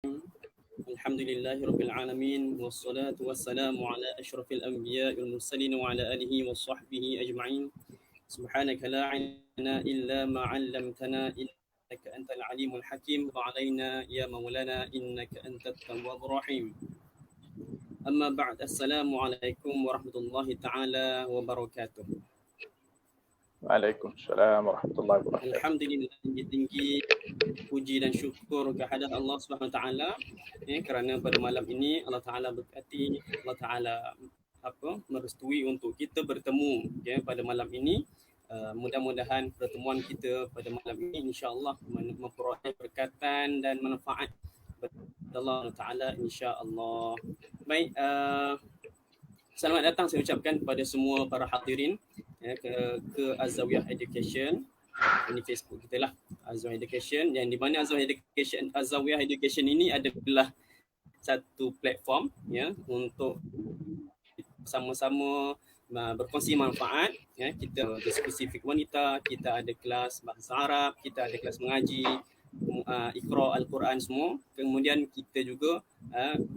Alhamdulillahi Rabbil Alamin. Wassalatu wassalamu ala ashrafil anbiya wal mursalin wa ala alihi wa sahbihi ajma'in. Subhanaka la ilma illa ma 'allamtana innaka antal alimul hakim. Wa 'alaina ya maulana innaka antat tawwabur rahim. Amma ba'd. Assalamu alaikum warahmatullahi taala wabarakatuh. Waalaikumsalam warahmatullahi wabarakatuh. Alhamdulillah, tinggi-tinggi puji dan syukur kehadirat Allah Subhanahu Wa Taala kerana pada malam ini Allah Taala berkati, Allah Taala merestui untuk kita bertemu pada malam ini. Mudah-mudahan pertemuan kita pada malam ini insya-Allah memperoleh berkatan dan manfaat daripada Allah Taala insya-Allah. Baik, selamat datang saya ucapkan kepada semua para hadirin ke Az-Zawiyah Education. Ini Facebook kita lah, Az-Zawiyah Education, yang di mana Az-Zawiyah Education ini adalah satu platform untuk sama-sama berkongsi manfaat. Kita ada spesifik wanita, kita ada kelas bahasa Arab, kita ada kelas mengaji, Iqra Al-Quran semua. Kemudian kita juga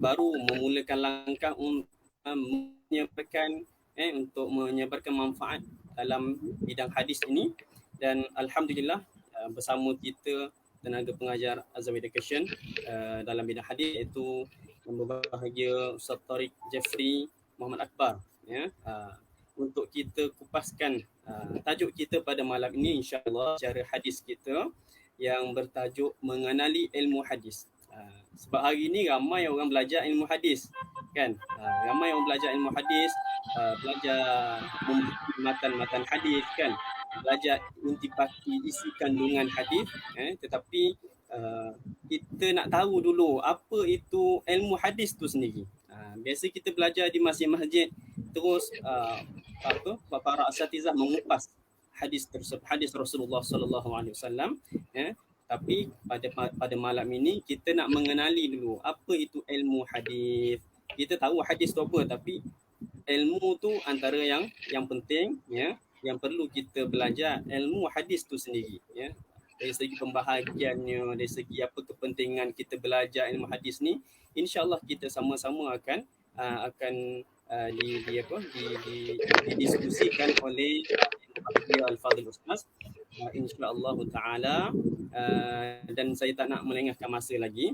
baru memulakan langkah untuk menyebarkan manfaat dalam bidang hadis ini. Dan Alhamdulillah bersama kita tenaga pengajar Az-Zawiyah Education dalam bidang hadis, iaitu yang berbahagia Ustaz Tariq Jeffrey Muhammad Akbar, untuk kita kupaskan tajuk kita pada malam ini insya-Allah, cara hadis kita yang bertajuk mengenali ilmu hadis. Sebab hari ini ramai orang belajar ilmu hadis kan, ramai orang belajar ilmu hadis, belajar matan hadis kan, belajar intipati isi kandungan hadis, tetapi kita nak tahu dulu apa itu ilmu hadis tu sendiri. Biasa kita belajar di masjid-masjid, terus para asatizah mengupas hadis Rasulullah sallallahu alaihi wasallam, tapi pada malam ini kita nak mengenali dulu apa itu ilmu hadis. Kita tahu hadis tu apa, tapi ilmu tu antara yang penting, yang perlu kita belajar ilmu hadis tu sendiri, dari segi pembahagiannya, dari segi apa kepentingan kita belajar ilmu hadis ni. InsyaAllah kita sama-sama akan didiskusikan oleh Al-Fadhil Ustaz, insyaAllah ta'ala. Dan saya tak nak melengahkan masa lagi.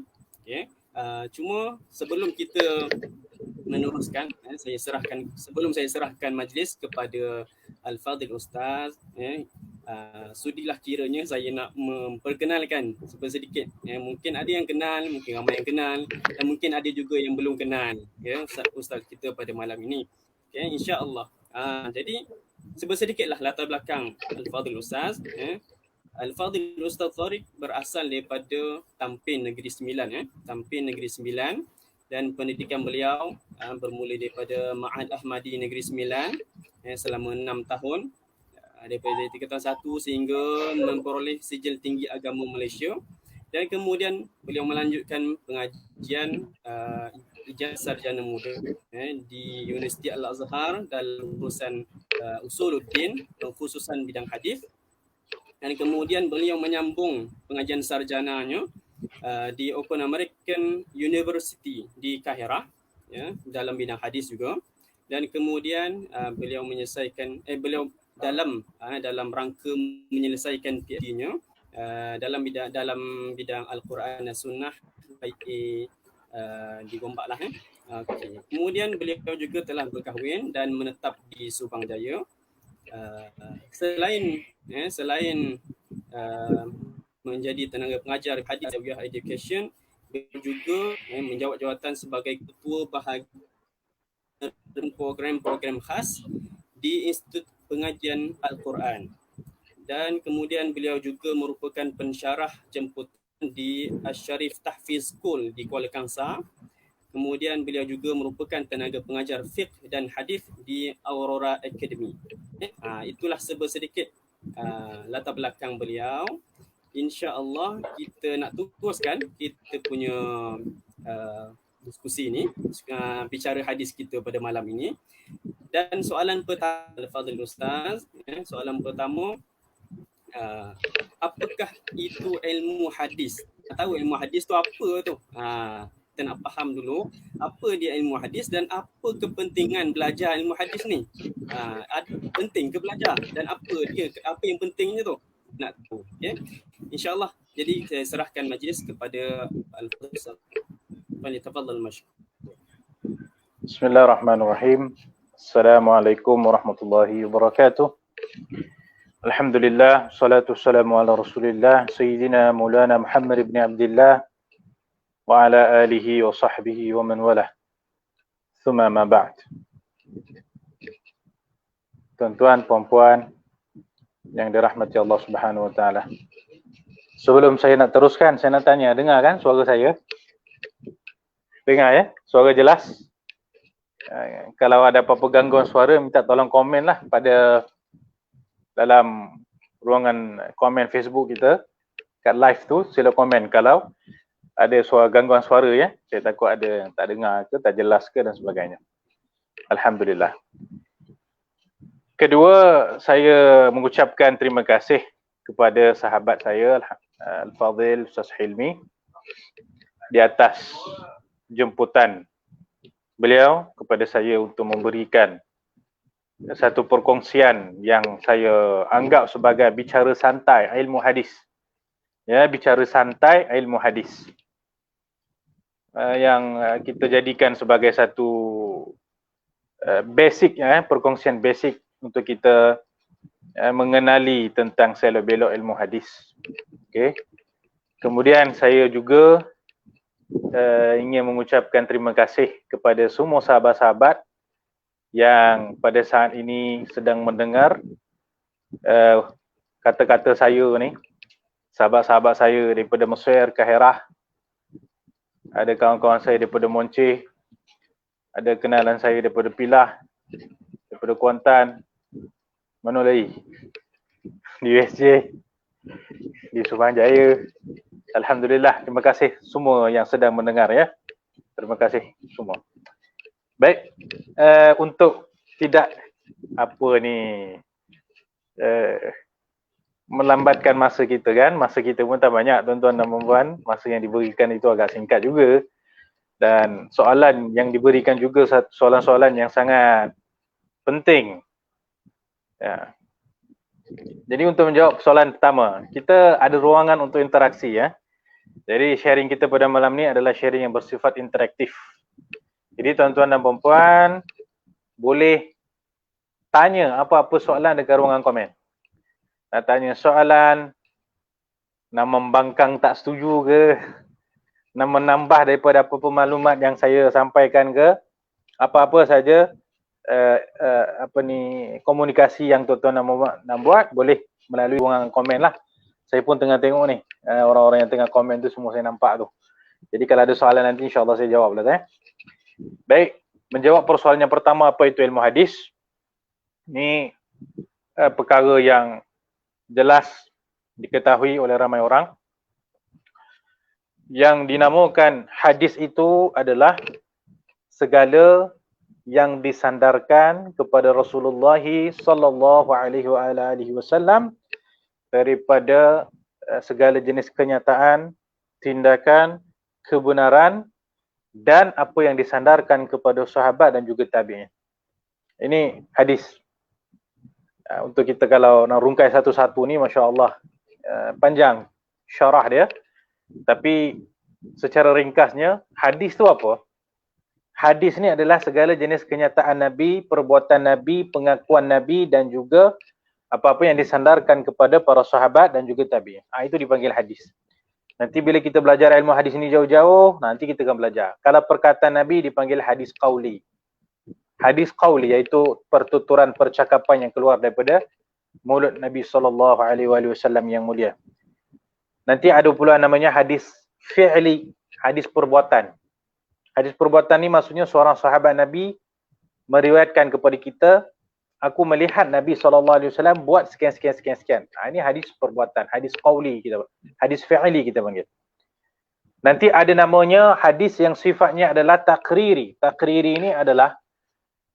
Cuma sebelum kita meneruskan, sebelum saya serahkan majlis kepada Al-Fadhil Ustaz, sudilah kiranya saya nak memperkenalkan sedikit. Mungkin ada yang kenal, mungkin ramai yang kenal, dan mungkin ada juga yang belum kenal Ustaz kita pada malam ini. InsyaAllah. Jadi sedikitlah latar belakang Al-Fadhil Ustaz. Al-Fadhil Ustaz Tariq berasal daripada Tampin Negeri Sembilan, Tampin Negeri Sembilan, dan pendidikan beliau bermula daripada Ma'had Ahmadi Negeri Sembilan selama 6 tahun, daripada tingkatan 1 sehingga memperoleh sijil tinggi agama Malaysia. Dan kemudian beliau melanjutkan pengajian ijazah sarjana muda di Universiti Al-Azhar dalam urusan Usuluddin, khususan bidang hadis. Dan kemudian beliau menyambung pengajian sarjananya di Open American University di Kahirah, dalam bidang hadis juga. Dan kemudian beliau menyelesaikan dalam rangka menyelesaikan PhD-nya dalam bidang Al-Quran dan Sunnah di Gombak lah. Kemudian beliau juga telah berkahwin dan menetap di Subang Jaya. Selain menjadi tenaga pengajar hadis Az-Zawiyah Education, beliau juga menjawat jawatan sebagai ketua bahagian program khas di Institut Pengajian Al-Quran. Dan kemudian beliau juga merupakan pensyarah jemputan di Asy-Syarif Tahfiz School di Kuala Kangsar. Kemudian beliau juga merupakan tenaga pengajar fiqh dan hadis di Aurora Academy. Itulah sedikit latar belakang beliau. InsyaAllah kita nak teruskan kita punya diskusi ni, bicara hadis kita pada malam ini. Dan soalan pertama Al-Fadhil Ustaz, soalan pertama, apakah itu ilmu hadis tahu ilmu hadis tu apa tu. Kita nak faham dulu apa dia ilmu hadis dan apa kepentingan belajar ilmu hadis ni. Penting ke belajar dan apa yang pentingnya tu nak tahu. Okay? InsyaAllah. Jadi saya serahkan majlis kepada Al-Fadhil. Falyatafaddal mashkur. Bismillahirrahmanirrahim. Assalamualaikum warahmatullahi wabarakatuh. Alhamdulillah, salatu wassalamu ala Rasulillah Sayyidina Maulana Muhammad ibn Abdullah wa ala alihi wa sahbihi wa man walah. Thumma ma ba'd. Tuan-tuan, puan-puan yang dirahmati Allah Subhanahu wa taala. Sebelum saya nak teruskan, saya nak tanya, dengar kan suara saya? Dengar ya? Suara jelas? Kalau ada apa-apa gangguan suara, minta tolong komen lah pada dalam ruangan komen Facebook kita kat live tu, sila komen kalau ada gangguan suara ya. Saya takut ada yang tak dengar ke, tak jelas ke dan sebagainya. Alhamdulillah. Kedua, saya mengucapkan terima kasih kepada sahabat saya Al-Fadhil Ustaz Hilmi di atas jemputan beliau kepada saya untuk memberikan satu perkongsian yang saya anggap sebagai bicara santai ilmu hadis. Ya, bicara santai ilmu hadis. Yang kita jadikan sebagai satu basic ya, perkongsian basic untuk kita mengenali tentang selok-belok ilmu hadis. Okey. Kemudian saya juga ingin mengucapkan terima kasih kepada semua sahabat-sahabat yang pada saat ini sedang mendengar kata-kata saya ni, sahabat-sahabat saya daripada Mesir, Kahirah, ada kawan-kawan saya daripada Monceh, ada kenalan saya daripada Pilah, daripada Kuantan, mana lagi? Di USJ, di Subang Jaya. Alhamdulillah, terima kasih semua yang sedang mendengar ya. Terima kasih semua. Baik, untuk tidak melambatkan masa kita kan, masa kita pun tak banyak tuan-tuan dan puan-puan, masa yang diberikan itu agak singkat juga dan soalan yang diberikan juga soalan-soalan yang sangat penting. Ya. Jadi untuk menjawab soalan pertama, kita ada ruangan untuk interaksi ya. Jadi sharing kita pada malam ni adalah sharing yang bersifat interaktif. Jadi tuan-tuan dan puan-puan boleh tanya apa-apa soalan dekat ruangan komen. Nak tanya soalan, nak membangkang tak setuju ke, nak menambah daripada apa-apa maklumat yang saya sampaikan ke, apa-apa saja komunikasi yang tuan-tuan nak buat boleh melalui ruangan komen lah. Saya pun tengah tengok ni, orang-orang yang tengah komen tu semua saya nampak tu. Jadi kalau ada soalan nanti insyaAllah saya jawab lah. Baik, menjawab persoalan yang pertama, apa itu ilmu hadis? Ini perkara yang jelas diketahui oleh ramai orang. Yang dinamakan hadis itu adalah segala yang disandarkan kepada Rasulullah sallallahu alaihi wasallam daripada segala jenis kenyataan, tindakan, kebenaran dan apa yang disandarkan kepada sahabat dan juga tabi'in. Ini hadis. Untuk kita kalau nak rungkai satu-satu ni, masya-Allah panjang syarah dia. Tapi secara ringkasnya, hadis tu apa? Hadis ni adalah segala jenis kenyataan Nabi, perbuatan Nabi, pengakuan Nabi dan juga apa-apa yang disandarkan kepada para sahabat dan juga tabi'in. Itu dipanggil hadis. Nanti bila kita belajar ilmu hadis ini jauh-jauh, nanti kita akan belajar. Kalau perkataan Nabi dipanggil hadis qauli. Hadis qauli iaitu pertuturan percakapan yang keluar daripada mulut Nabi SAW yang mulia. Nanti ada pula namanya hadis fi'li, hadis perbuatan. Hadis perbuatan ni maksudnya seorang sahabat Nabi meriwayatkan kepada kita, aku melihat Nabi SAW buat sekian. Ini hadis perbuatan, hadis qauli kita, hadis fi'li kita panggil. Nanti ada namanya hadis yang sifatnya adalah takriri. Takriri ini adalah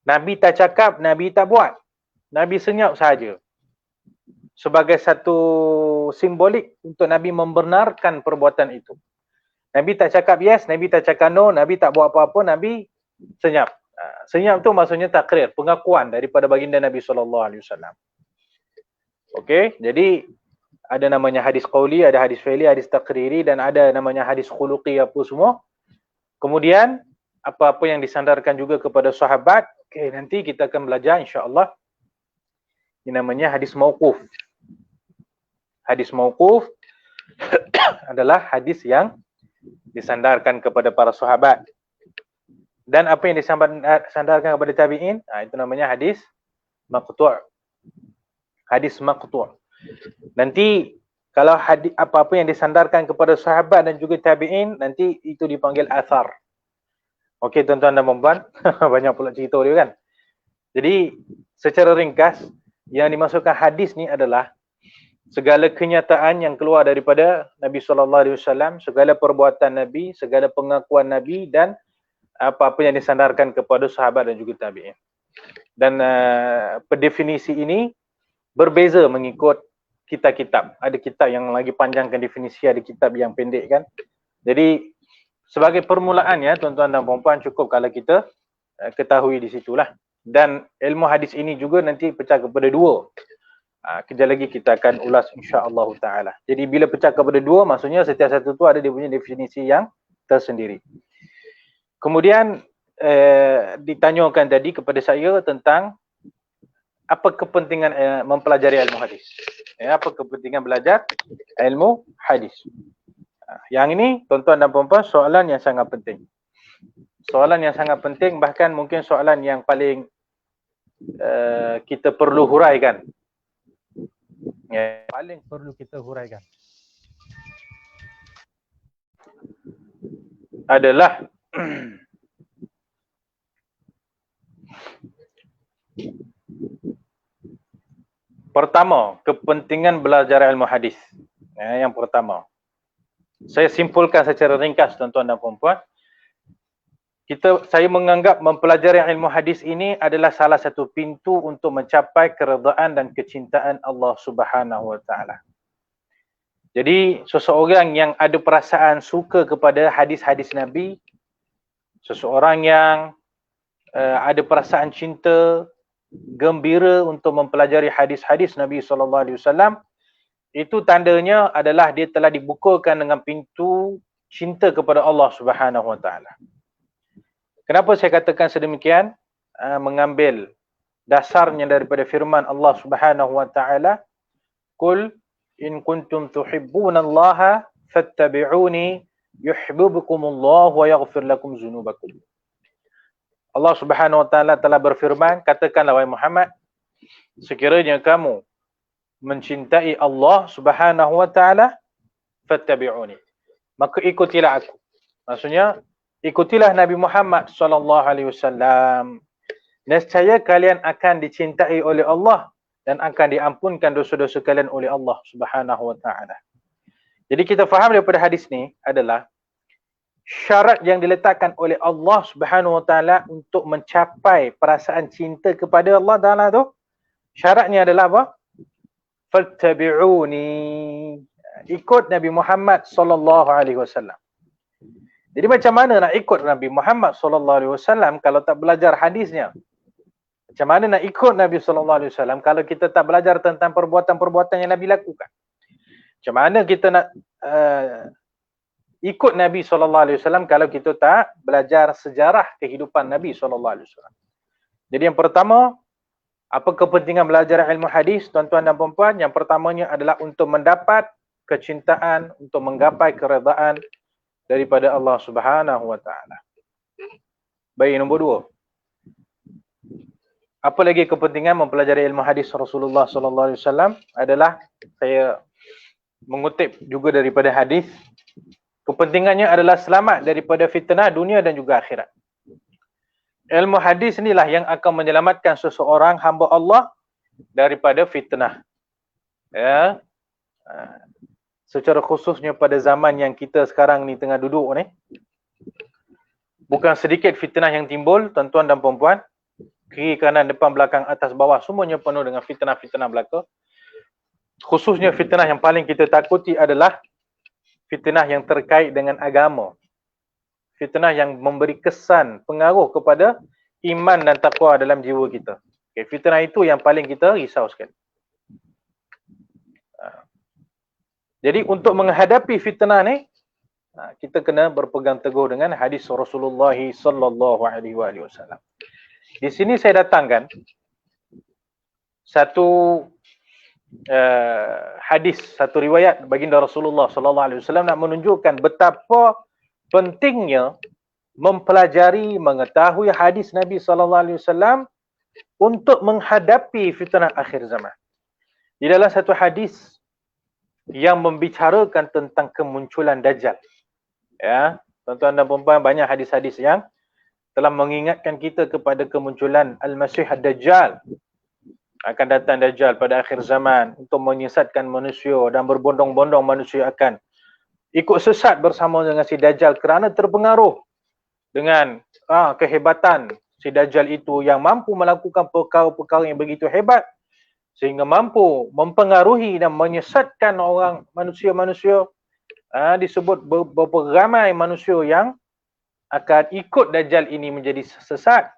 Nabi tak cakap, Nabi tak buat. Nabi senyap saja. Sebagai satu simbolik untuk Nabi membenarkan perbuatan itu. Nabi tak cakap yes, Nabi tak cakap no, Nabi tak buat apa-apa, Nabi senyap. Senyap tu maksudnya takrir, pengakuan daripada baginda Nabi SAW. Okey, jadi ada namanya hadis qauli, ada hadis fi'li, hadis takriri, dan ada namanya hadis khuluqi apa semua. Kemudian apa-apa yang disandarkan juga kepada sahabat. Okey, nanti kita akan belajar insya-Allah. Ini namanya hadis mauquf. Hadis mauquf adalah hadis yang disandarkan kepada para sahabat. Dan apa yang disandarkan kepada tabi'in, itu namanya hadis maqtu'. Hadis maqtu'. Nanti kalau hadis apa-apa yang disandarkan kepada sahabat dan juga tabi'in, nanti itu dipanggil athar. Okey tuan-tuan dan puan-puan, banyak pula cerita dia kan. Jadi secara ringkas, yang dimasukkan hadis ni adalah segala kenyataan yang keluar daripada Nabi SAW, segala perbuatan Nabi, segala pengakuan Nabi, dan apa-apa yang disandarkan kepada sahabat dan juga tabi'in. Dan definisi ini berbeza mengikut kitab-kitab. Ada kitab yang lagi panjangkan definisi, ada kitab yang pendek kan. Jadi sebagai permulaan ya tuan-tuan dan puan-puan, cukup kalau kita ketahui di situlah. Dan ilmu hadis ini juga nanti pecah kepada dua. Kejap lagi kita akan ulas insya-Allah taala. Jadi bila pecah kepada dua, maksudnya setiap satu tu ada dia punya definisi yang tersendiri. Kemudian ditanyakan tadi kepada saya tentang apa kepentingan mempelajari ilmu hadis. Apa kepentingan belajar ilmu hadis. Yang ini tuan-tuan dan puan-puan soalan yang sangat penting. Soalan yang sangat penting, bahkan mungkin soalan yang paling kita perlu huraikan. Paling perlu kita huraikan adalah pertama, kepentingan belajar ilmu hadis. Yang pertama, saya simpulkan secara ringkas tuan-tuan dan puan-puan. Saya menganggap mempelajari ilmu hadis ini adalah salah satu pintu untuk mencapai keredaan dan kecintaan Allah Subhanahu Wa Taala. Jadi seseorang yang ada perasaan suka kepada hadis-hadis Nabi, seseorang yang ada perasaan cinta, gembira untuk mempelajari hadis-hadis Nabi SAW, itu tandanya adalah dia telah dibukakan dengan pintu cinta kepada Allah Subhanahu Wa Taala. Kenapa saya katakan sedemikian? Mengambil dasarnya daripada firman Allah Subhanahu Wa Taala, "Qul in kuntum tuhibbunallaha fattabi'uni yuhibbukumullah wa yaghfir lakum dzunubakum." Allah Subhanahu Wa Taala telah berfirman, katakanlah wahai Muhammad, sekiranya kamu mencintai Allah Subhanahu Wa Taala, fattabi'uni, maka ikutilah aku. Maksudnya ikutilah Nabi Muhammad SAW. Nescaya kalian akan dicintai oleh Allah dan akan diampunkan dosa-dosa kalian oleh Allah Subhanahu Wa Taala. Jadi kita faham daripada hadis ni adalah syarat yang diletakkan oleh Allah Subhanahu Wa Taala untuk mencapai perasaan cinta kepada Allah Taala tu, syaratnya adalah apa? Fattabi'uni. Ikut Nabi Muhammad SAW. Jadi macam mana nak ikut Nabi Muhammad SAW kalau tak belajar hadisnya? Macam mana nak ikut Nabi SAW kalau kita tak belajar tentang perbuatan-perbuatan yang Nabi lakukan? Macam mana kita nak ikut Nabi SAW kalau kita tak belajar sejarah kehidupan Nabi SAW? Jadi yang pertama, apa kepentingan belajar ilmu hadis, tuan-tuan dan puan-puan? Yang pertamanya adalah untuk mendapat kecintaan, untuk menggapai keredaan daripada Allah Subhanahu Wa Taala. Baik, nombor dua. Apa lagi kepentingan mempelajari ilmu hadis Rasulullah sallallahu alaihi wasallam adalah, saya mengutip juga daripada hadis, kepentingannya adalah selamat daripada fitnah dunia dan juga akhirat. Ilmu hadis inilah yang akan menyelamatkan seseorang hamba Allah daripada fitnah. Ya. Secara khususnya pada zaman yang kita sekarang ni tengah duduk ni, bukan sedikit fitnah yang timbul, tuan-tuan dan puan-puan. Kiri, kanan, depan, belakang, atas, bawah, semuanya penuh dengan fitnah-fitnah belaka. Khususnya fitnah yang paling kita takuti adalah fitnah yang terkait dengan agama, fitnah yang memberi kesan, pengaruh kepada iman dan taqwa dalam jiwa kita. Okay, fitnah itu yang paling kita risau sekali. Jadi untuk menghadapi fitnah ni, kita kena berpegang teguh dengan hadis Rasulullah sallallahu alaihi wasallam. Di sini saya datangkan satu hadis, satu riwayat baginda Rasulullah sallallahu alaihi wasallam nak menunjukkan betapa pentingnya mempelajari, mengetahui hadis Nabi sallallahu alaihi wasallam untuk menghadapi fitnah akhir zaman. Di dalam satu hadis yang membicarakan tentang kemunculan Dajjal. Ya, tuan-tuan dan puan-puan, banyak hadis-hadis yang telah mengingatkan kita kepada kemunculan Al-Masih Ad-Dajjal. Akan datang Dajjal pada akhir zaman untuk menyesatkan manusia dan berbondong-bondong manusia akan ikut sesat bersama dengan si Dajjal kerana terpengaruh dengan kehebatan si Dajjal itu yang mampu melakukan perkara-perkara yang begitu hebat sehingga mampu mempengaruhi dan menyesatkan orang manusia-manusia. Disebut beberapa ramai manusia yang akan ikut Dajjal ini menjadi sesat.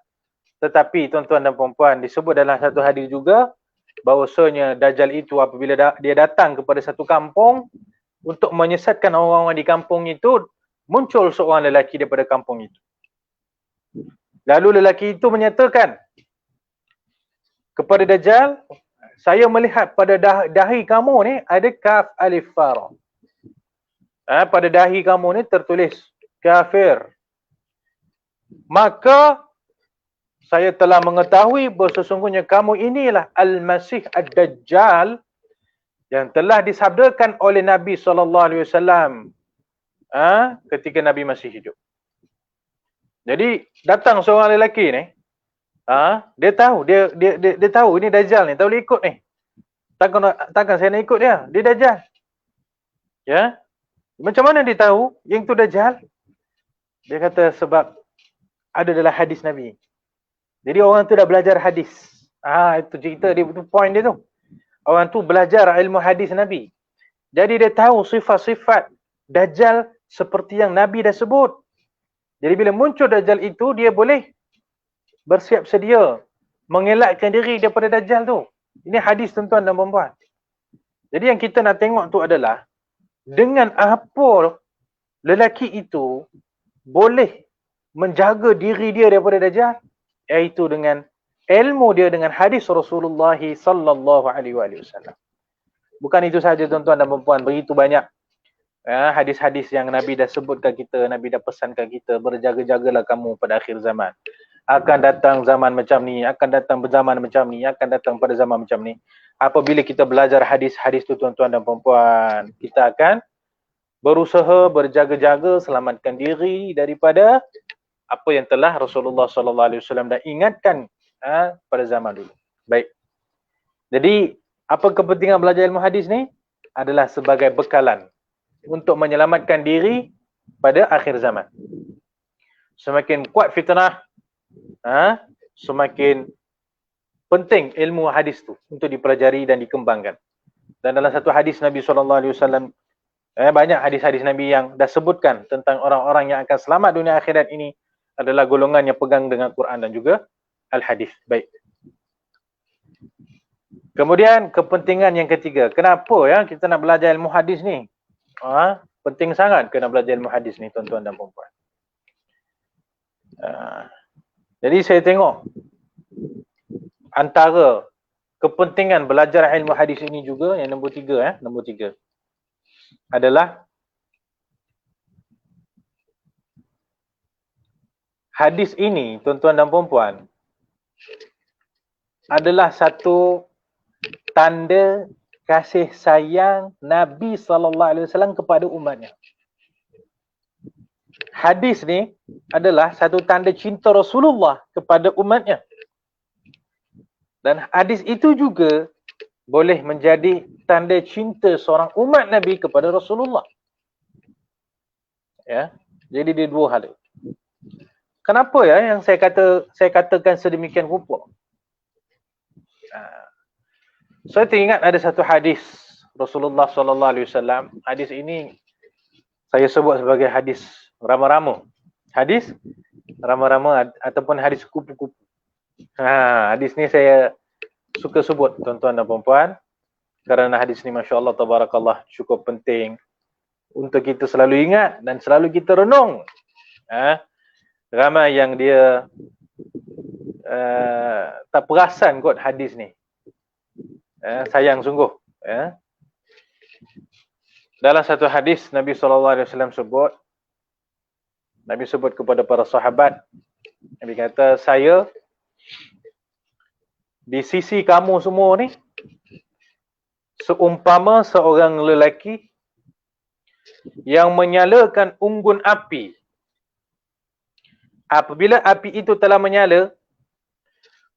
Tetapi tuan-tuan dan puan-puan, disebut dalam satu hadis juga bahawasanya Dajjal itu apabila dia datang kepada satu kampung untuk menyesatkan orang-orang di kampung itu, muncul seorang lelaki daripada kampung itu. Lalu lelaki itu menyatakan kepada Dajjal, saya melihat pada dahi kamu ni ada kaf alif fa. Pada dahi kamu ni tertulis kafir. Maka saya telah mengetahui bahawa sesungguhnya kamu inilah Al-Masih Ad-Dajjal yang telah disabdakan oleh Nabi SAW ketika Nabi masih hidup. Jadi datang seorang lelaki ni, dia tahu dia tahu ini Dajjal ni, tak boleh ikut ni. Takkan saya nak ikut dia. Dia Dajjal. Ya. Macam mana dia tahu yang tu Dajjal? Dia kata sebab ada dalam hadis Nabi. Jadi orang tu dah belajar hadis. Itu cerita dia, itu point dia tu. Orang tu belajar ilmu hadis Nabi. Jadi dia tahu sifat-sifat Dajjal seperti yang Nabi dah sebut. Jadi bila muncul Dajjal itu, dia boleh bersiap sedia mengelakkan diri daripada Dajjal tu. Ini hadis tuan-tuan dan puan-puan. Jadi yang kita nak tengok tu adalah dengan apa lelaki itu boleh menjaga diri dia daripada Dajjal, iaitu dengan ilmu dia dengan hadis Rasulullah sallallahu alaihi wasallam. Bukan itu saja tuan-tuan dan puan-puan, begitu banyak hadis-hadis yang Nabi dah sebutkan kita, Nabi dah pesankan kita, berjaga-jagalah kamu pada akhir zaman. Akan datang zaman macam ni, akan datang zaman macam ni, akan datang pada zaman macam ni. Apabila kita belajar hadis-hadis tu tuan-tuan dan puan-puan, kita akan berusaha berjaga-jaga selamatkan diri daripada apa yang telah Rasulullah SAW dah ingatkan pada zaman dulu. Baik. Jadi, apa kepentingan belajar ilmu hadis ni? Adalah sebagai bekalan untuk menyelamatkan diri pada akhir zaman. Semakin kuat fitnah, semakin penting ilmu hadis tu untuk dipelajari dan dikembangkan. Dan dalam satu hadis Nabi SAW, banyak hadis-hadis Nabi yang dah sebutkan tentang orang-orang yang akan selamat dunia akhirat ini adalah golongan yang pegang dengan Quran dan juga Al-Hadis. Baik. Kemudian kepentingan yang ketiga. Kenapa kita nak belajar ilmu hadis ni? Penting sangat kena belajar ilmu hadis ni tuan-tuan dan puan-puan. Jadi saya tengok antara kepentingan belajar ilmu hadis ini juga yang nombor tiga adalah hadis ini tuan-tuan dan puan-puan adalah satu tanda kasih sayang Nabi SAW kepada umatnya. Hadis ni adalah satu tanda cinta Rasulullah kepada umatnya. Dan hadis itu juga boleh menjadi tanda cinta seorang umat Nabi kepada Rasulullah. Ya, jadi dia dua hal. Kenapa yang saya katakan sedemikian rupa? Saya teringat ada satu hadis Rasulullah SAW. Hadis ini saya sebut sebagai hadis rama-rama. Hadis rama-rama ataupun hadis kupu-kupu. Hadis ni saya suka sebut tuan-tuan dan puan-puan, kerana hadis ni masya-Allah tabarakallah cukup penting untuk kita selalu ingat dan selalu kita renung. Ramai yang dia tak perasan kot hadis ni. Sayang sungguh. Dalam satu hadis Nabi SAW sebut, Nabi sebut kepada para sahabat, Nabi kata, saya di sisi kamu semua ni seumpama seorang lelaki yang menyalakan unggun api. Apabila api itu telah menyala,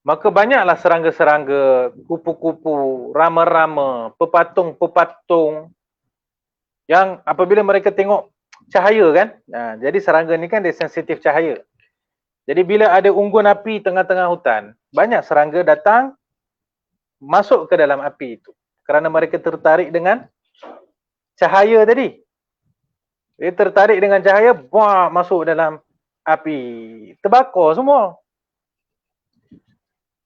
maka banyaklah serangga-serangga, kupu-kupu, rama-rama, pepatung-pepatung yang apabila mereka tengok cahaya kan, jadi serangga ni kan dia sensitif cahaya. Jadi bila ada unggun api tengah-tengah hutan, banyak serangga datang masuk ke dalam api itu kerana mereka tertarik dengan cahaya tadi. Dia tertarik dengan cahaya, buah masuk dalam api, terbakar semua.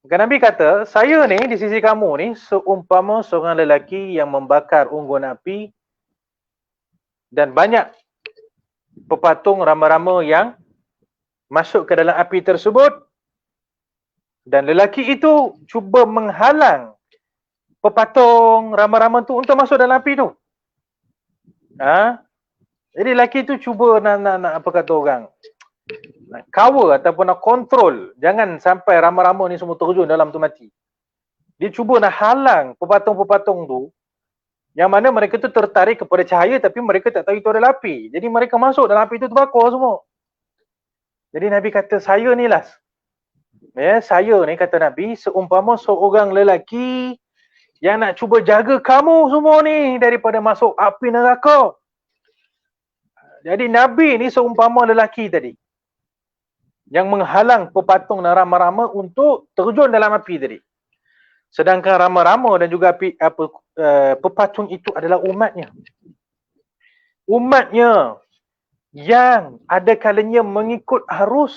Maka Nabi kata, saya ni di sisi kamu ni seumpama seorang lelaki yang membakar unggun api dan banyak pepatung rama-rama yang masuk ke dalam api tersebut, dan lelaki itu cuba menghalang pepatung rama-rama tu untuk masuk dalam api tu. Jadi lelaki tu cuba nak apa kata orang, nak cover ataupun nak kontrol, jangan sampai rama-rama ni semua terjun dalam tu mati. Dia cuba nak halang pepatung-pepatung tu, yang mana mereka tu tertarik kepada cahaya tapi mereka tak tahu itu adalah api. Jadi mereka masuk dalam api tu terbakar semua. Jadi Nabi kata, saya ni lah. Saya ni kata Nabi seumpama seorang lelaki yang nak cuba jaga kamu semua ni daripada masuk api neraka. Jadi Nabi ni seumpama lelaki tadi yang menghalang pepatung dan rama-rama untuk terjun dalam api tadi. Sedangkan rama-rama dan juga pepatung itu adalah umatnya. Umatnya yang ada kalanya mengikut arus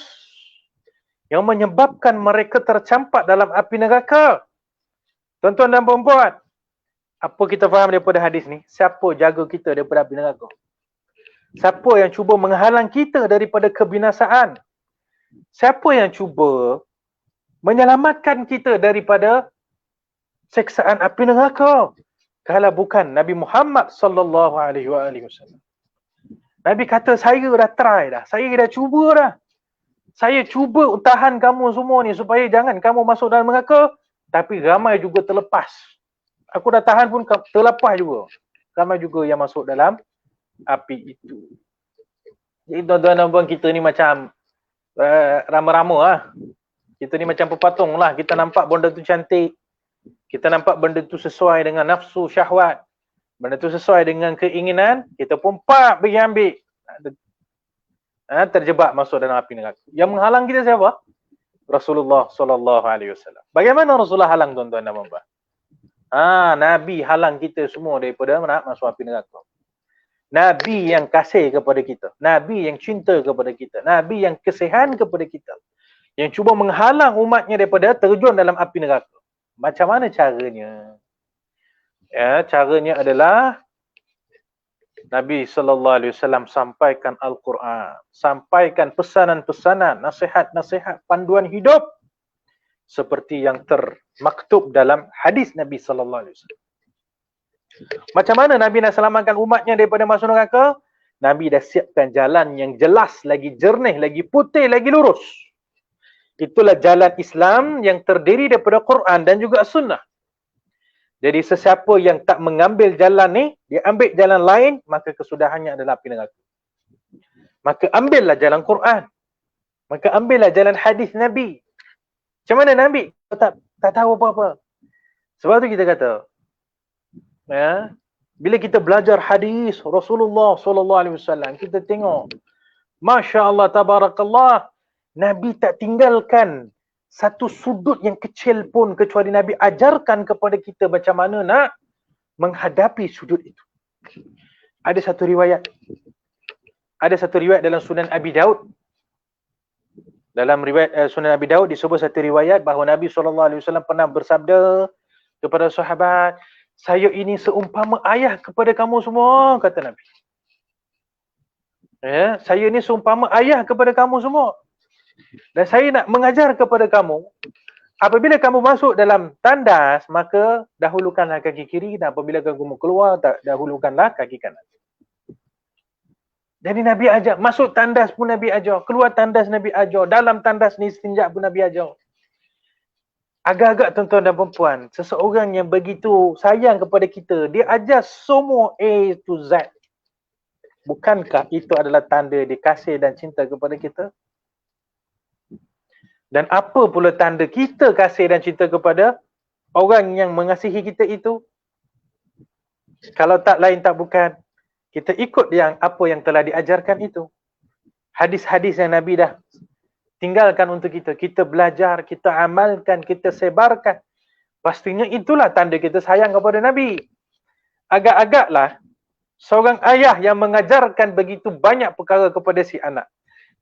yang menyebabkan mereka tercampak dalam api neraka. Tuan-tuan dan puan-puan, apa kita faham daripada hadis ni? Siapa jaga kita daripada api neraka? Siapa yang cuba menghalang kita daripada kebinasaan? Siapa yang cuba menyelamatkan kita daripada seksaan api neraka? Kalau bukan Nabi Muhammad sallallahu alaihi wasallam. Nabi kata, saya dah try dah. Saya dah cuba dah. Saya cuba tahan kamu semua ni supaya jangan kamu masuk dalam neraka, tapi ramai juga terlepas. Aku dah tahan pun terlepas juga. Ramai juga yang masuk dalam api itu. Jadi tuan-tuan dan puan, kita ni macam rama-rama lah. Kita ni macam pepatung lah. Kita nampak benda tu cantik. Kita nampak benda tu sesuai dengan nafsu syahwat. Benda tu sesuai dengan keinginan, kita pun pergi ambil. Terjebak masuk dalam api neraka. Yang menghalang kita siapa? Rasulullah sallallahu alaihi wasallam. Bagaimana Rasulullah halang tuan-tuan dan puan-puan? Nabi halang kita semua daripada nak masuk api neraka. Nabi yang kasih kepada kita. Nabi yang cinta kepada kita. Nabi yang kasihan kepada kita. Yang cuba menghalang umatnya daripada terjun dalam api neraka. Macam mana caranya? Caranya adalah Nabi SAW sampaikan Al-Quran, sampaikan pesanan-pesanan, nasihat-nasihat, panduan hidup seperti yang termaktub dalam hadis Nabi SAW. Macam mana Nabi nak selamatkan umatnya daripada masuk neraka? Nabi dah siapkan jalan yang jelas, lagi jernih, lagi putih, lagi lurus. Itulah jalan Islam yang terdiri daripada Quran dan juga Sunnah. Jadi sesiapa yang tak mengambil jalan ni, dia ambil jalan lain, maka kesudahannya adalah api neraka. Maka ambillah jalan Quran. Maka ambillah jalan hadis Nabi. Macam mana Nabi? Tak tahu apa-apa. Sebab tu kita kata, bila kita belajar hadis Rasulullah SAW, kita tengok, Masya Allah, tabarakallah, Nabi tak tinggalkan satu sudut yang kecil pun kecuali Nabi ajarkan kepada kita macam mana nak menghadapi sudut itu. Ada satu riwayat ada satu riwayat dalam Sunan Abi Daud. Dalam riwayat Sunan Abi Daud disebut satu riwayat bahawa Nabi SAW pernah bersabda kepada sahabat, saya ini seumpama ayah kepada kamu semua, kata Nabi. Ya, saya ini seumpama ayah kepada kamu semua. Dan saya nak mengajar kepada kamu, apabila kamu masuk dalam tandas, maka dahulukanlah kaki kiri, dan apabila kamu keluar, dahulukanlah kaki kanan. Jadi Nabi ajar, masuk tandas pun Nabi ajar, keluar tandas Nabi ajar, dalam tandas ni istinja pun Nabi ajar. Agak-agak tuan-tuan dan puan, seseorang yang begitu sayang kepada kita, dia ajar semua A to Z. Bukankah itu adalah tanda dia kasih dan cinta kepada kita? Dan apa pula tanda kita kasih dan cinta kepada orang yang mengasihi kita itu? Kalau tak lain tak bukan, kita ikut apa yang telah diajarkan itu. Hadis-hadis yang Nabi dah tinggalkan untuk kita. Kita belajar, kita amalkan, kita sebarkan. Pastinya itulah tanda kita sayang kepada Nabi. Agak-agaklah seorang ayah yang mengajarkan begitu banyak perkara kepada si anak.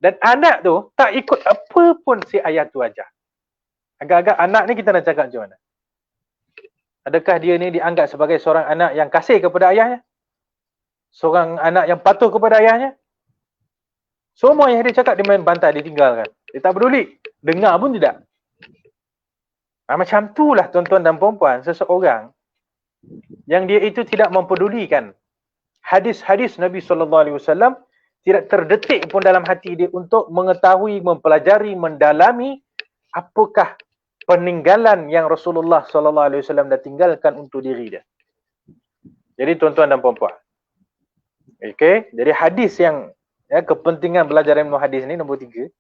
Dan anak tu tak ikut apa pun si ayah tu ajar. Agak-agak anak ni kita nak cakap macam mana? Adakah dia ni dianggap sebagai seorang anak yang kasih kepada ayahnya? Seorang anak yang patuh kepada ayahnya? Semua yang dia cakap dia main bantai, dia tinggalkan. Dia tak peduli. Dengar pun tidak. Macam itulah tuan-tuan dan puan-puan, seseorang yang dia itu tidak mempedulikan hadis-hadis Nabi SAW, tidak terdetik pun dalam hati dia untuk mengetahui, mempelajari, mendalami apakah peninggalan yang Rasulullah SAW dah tinggalkan untuk diri dia. Jadi tuan-tuan dan puan-puan, okey, jadi hadis yang kepentingan belajar ilmu hadis ni nombor 3.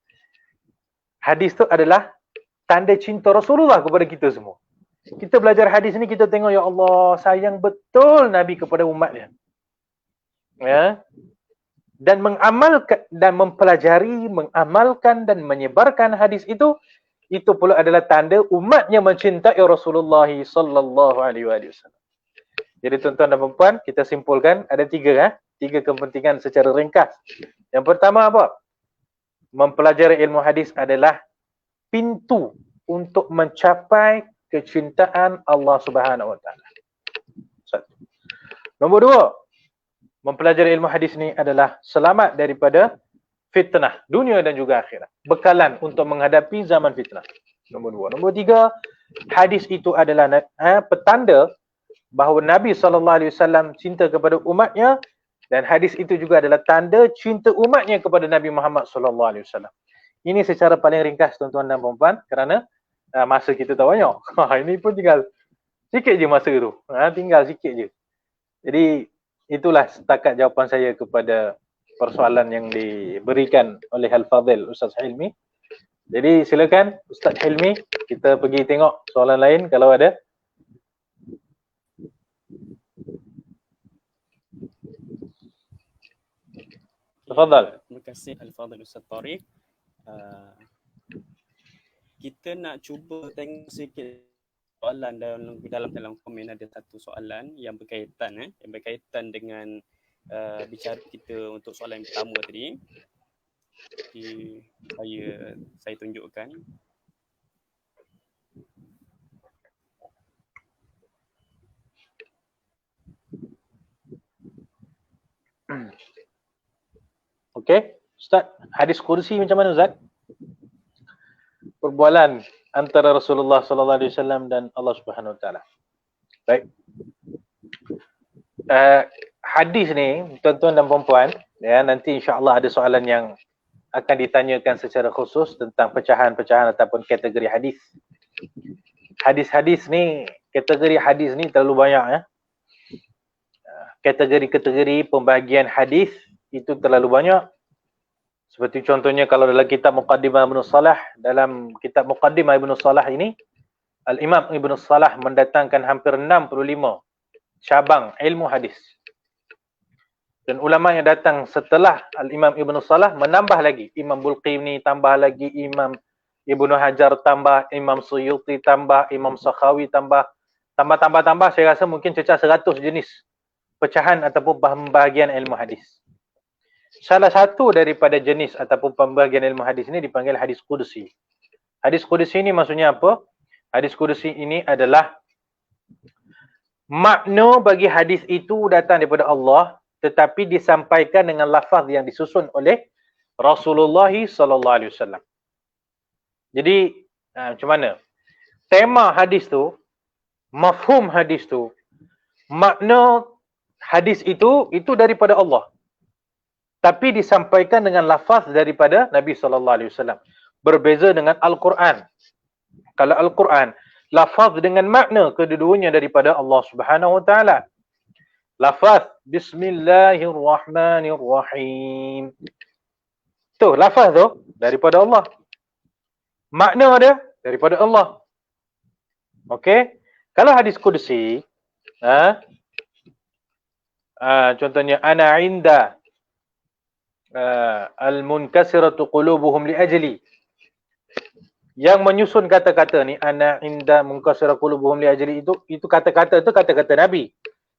Hadis tu adalah tanda cinta Rasulullah kepada kita semua. Kita belajar hadis ni, kita tengok, ya Allah, sayang betul Nabi kepada umat dia. Ya. Dan mengamalkan dan mempelajari, mengamalkan dan menyebarkan hadis itu pula adalah tanda umatnya mencintai Rasulullah sallallahu alaihi wasallam. Jadi tuan-tuan dan puan, kita simpulkan ada 3 kepentingan secara ringkas. Yang pertama apa? Mempelajari ilmu hadis adalah pintu untuk mencapai kecintaan Allah Subhanahu wa taala. Satu. Nombor 2, mempelajari ilmu hadis ni adalah selamat daripada fitnah dunia dan juga akhirat. Bekalan untuk menghadapi zaman fitnah. Nombor 2. Nombor 3, hadis itu adalah petanda bahawa Nabi SAW cinta kepada umatnya, dan hadis itu juga adalah tanda cinta umatnya kepada Nabi Muhammad SAW. Ini secara paling ringkas tuan-tuan dan puan-puan, kerana masa kita tak banyak. Ini pun tinggal sikit je masa tu. Tinggal sikit je. Jadi itulah setakat jawapan saya kepada persoalan yang diberikan oleh Al-Fadhil Ustaz Hilmi. Jadi silakan Ustaz Hilmi, kita pergi tengok soalan lain kalau ada. Tafadhal. Terima kasih Al-Fadhil Ustaz Tariq. Kita nak cuba tengok sikit soalan dalam komen. Ada satu soalan yang berkaitan dengan bicara kita untuk soalan yang pertama tadi. Jadi saya tunjukkan. Okey, Ustaz, hadis kursi macam mana Ustaz? Perbualan antara Rasulullah sallallahu alaihi wasallam dan Allah Subhanahu wa taala. Baik. Hadis ni tuan-tuan dan puan-puan, ya, nanti insya-Allah ada soalan yang akan ditanyakan secara khusus tentang pecahan-pecahan ataupun kategori hadis. Hadis-hadis ni, kategori hadis ni terlalu banyak, ya. Kategori-kategori pembahagian hadis itu terlalu banyak. Seperti contohnya kalau dalam kitab Muqaddimah Ibn Salah, dalam kitab Muqaddimah Ibn Salah ini, Al-Imam Ibn Salah mendatangkan hampir 65 cabang ilmu hadis. Dan ulama yang datang setelah Al-Imam Ibn Salah menambah lagi. Imam Bulqini tambah lagi, Imam Ibn Hajar tambah, Imam Suyuti tambah, Imam Sakhawi tambah, saya rasa mungkin cecah 100 jenis pecahan ataupun pembahagian ilmu hadis. salah satu daripada jenis ataupun pembahagian ilmu hadis ini dipanggil hadis qudsi. Hadis qudsi ini maksudnya apa? Hadis qudsi ini adalah makna bagi hadis itu datang daripada Allah tetapi disampaikan dengan lafaz yang disusun oleh Rasulullah sallallahu alaihi wasallam. Jadi macam mana? Tema hadis tu, mafhum hadis tu, makna hadis itu daripada Allah. Tapi disampaikan dengan lafaz daripada Nabi sallallahu alaihi wasallam. Berbeza dengan Al-Quran. Kalau Al-Quran, lafaz dengan makna kedua-duanya daripada Allah Subhanahu wa taala. Lafaz Bismillahirrahmanirrahim. Tu lafaz tu daripada Allah. Makna dia daripada Allah. Okey? Kalau hadis qudsi, contohnya ana inda al-munkasiratu qulubuhum li ajli. Yang menyusun kata-kata ni ana inda munkasiratu qulubuhum li ajli itu kata-kata itu kata-kata Nabi.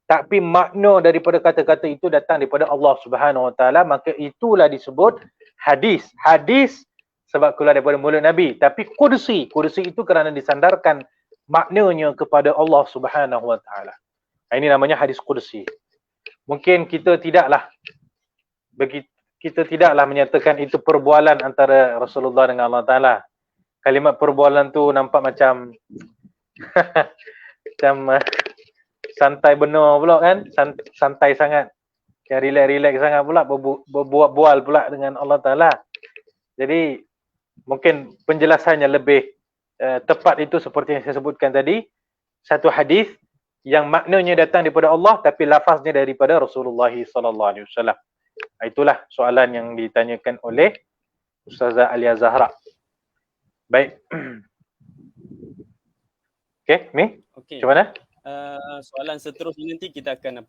Tapi makna daripada kata-kata itu datang daripada Allah Subhanahu wa taala, maka itulah disebut hadis. Hadis sebab keluar daripada mulut Nabi, tapi qudsi itu kerana disandarkan maknanya kepada Allah Subhanahu wa taala. Ini namanya hadis qudsi. Mungkin kita tidaklah menyatakan itu perbualan antara Rasulullah dengan Allah Taala. Kalimat perbualan tu nampak macam macam santai benar pula kan, santai sangat. Yang relax sangat pula, berbual pula dengan Allah Taala. Jadi mungkin penjelasannya lebih tepat itu seperti yang saya sebutkan tadi, satu hadis yang maknanya datang daripada Allah tapi lafaznya daripada Rasulullah sallallahu alaihi wasallam. Itulah soalan yang ditanyakan oleh Ustazah Alia Zahra. Baik. Okey, Mi? Okey. Macam mana? Soalan seterusnya nanti kita akan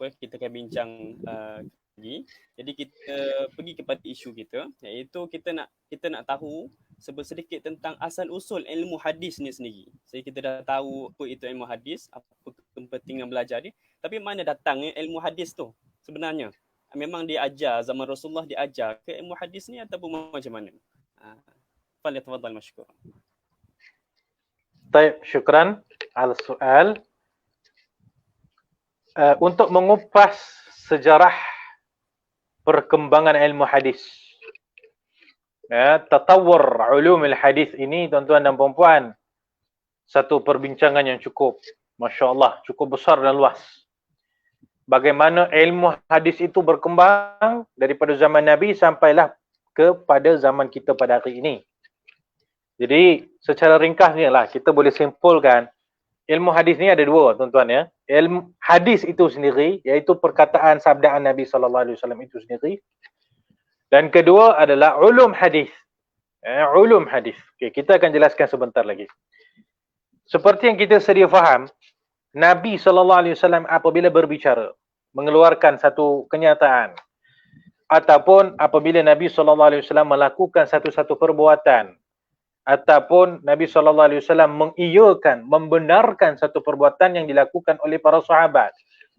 bincang lagi. Jadi kita pergi kepada isu kita, iaitu kita nak tahu sedikit tentang asal usul ilmu hadis ni sendiri. Jadi kita dah tahu apa itu ilmu hadis, apa kepentingan belajar dia, tapi mana datangnya ilmu hadis tu sebenarnya? Memang diajar zaman Rasulullah diajar ke ilmu hadis ni ataupun macam mana? Falyatafaddal mashkur. Baik, syukran al soal. Untuk mengupas sejarah perkembangan ilmu hadis, tatawur ulumul hadis ini, tuan-tuan dan puan-puan, satu perbincangan yang cukup, masya-Allah, cukup besar dan luas. Bagaimana ilmu hadis itu berkembang daripada zaman Nabi sampailah kepada zaman kita pada hari ini. Jadi secara ringkasnya lah kita boleh simpulkan ilmu hadis ni ada dua, tuan-tuan ya. Ilmu hadis itu sendiri iaitu perkataan sabdaan Nabi sallallahu alaihi wasallam itu sendiri. Dan kedua adalah ulum hadis. Ulum hadis. Okey, kita akan jelaskan sebentar lagi. Seperti yang kita sedia faham, Nabi sallallahu alaihi wasallam apabila berbicara, mengeluarkan satu kenyataan ataupun apabila Nabi sallallahu alaihi wasallam melakukan satu-satu perbuatan ataupun Nabi sallallahu alaihi wasallam mengiyakan, membenarkan satu perbuatan yang dilakukan oleh para sahabat,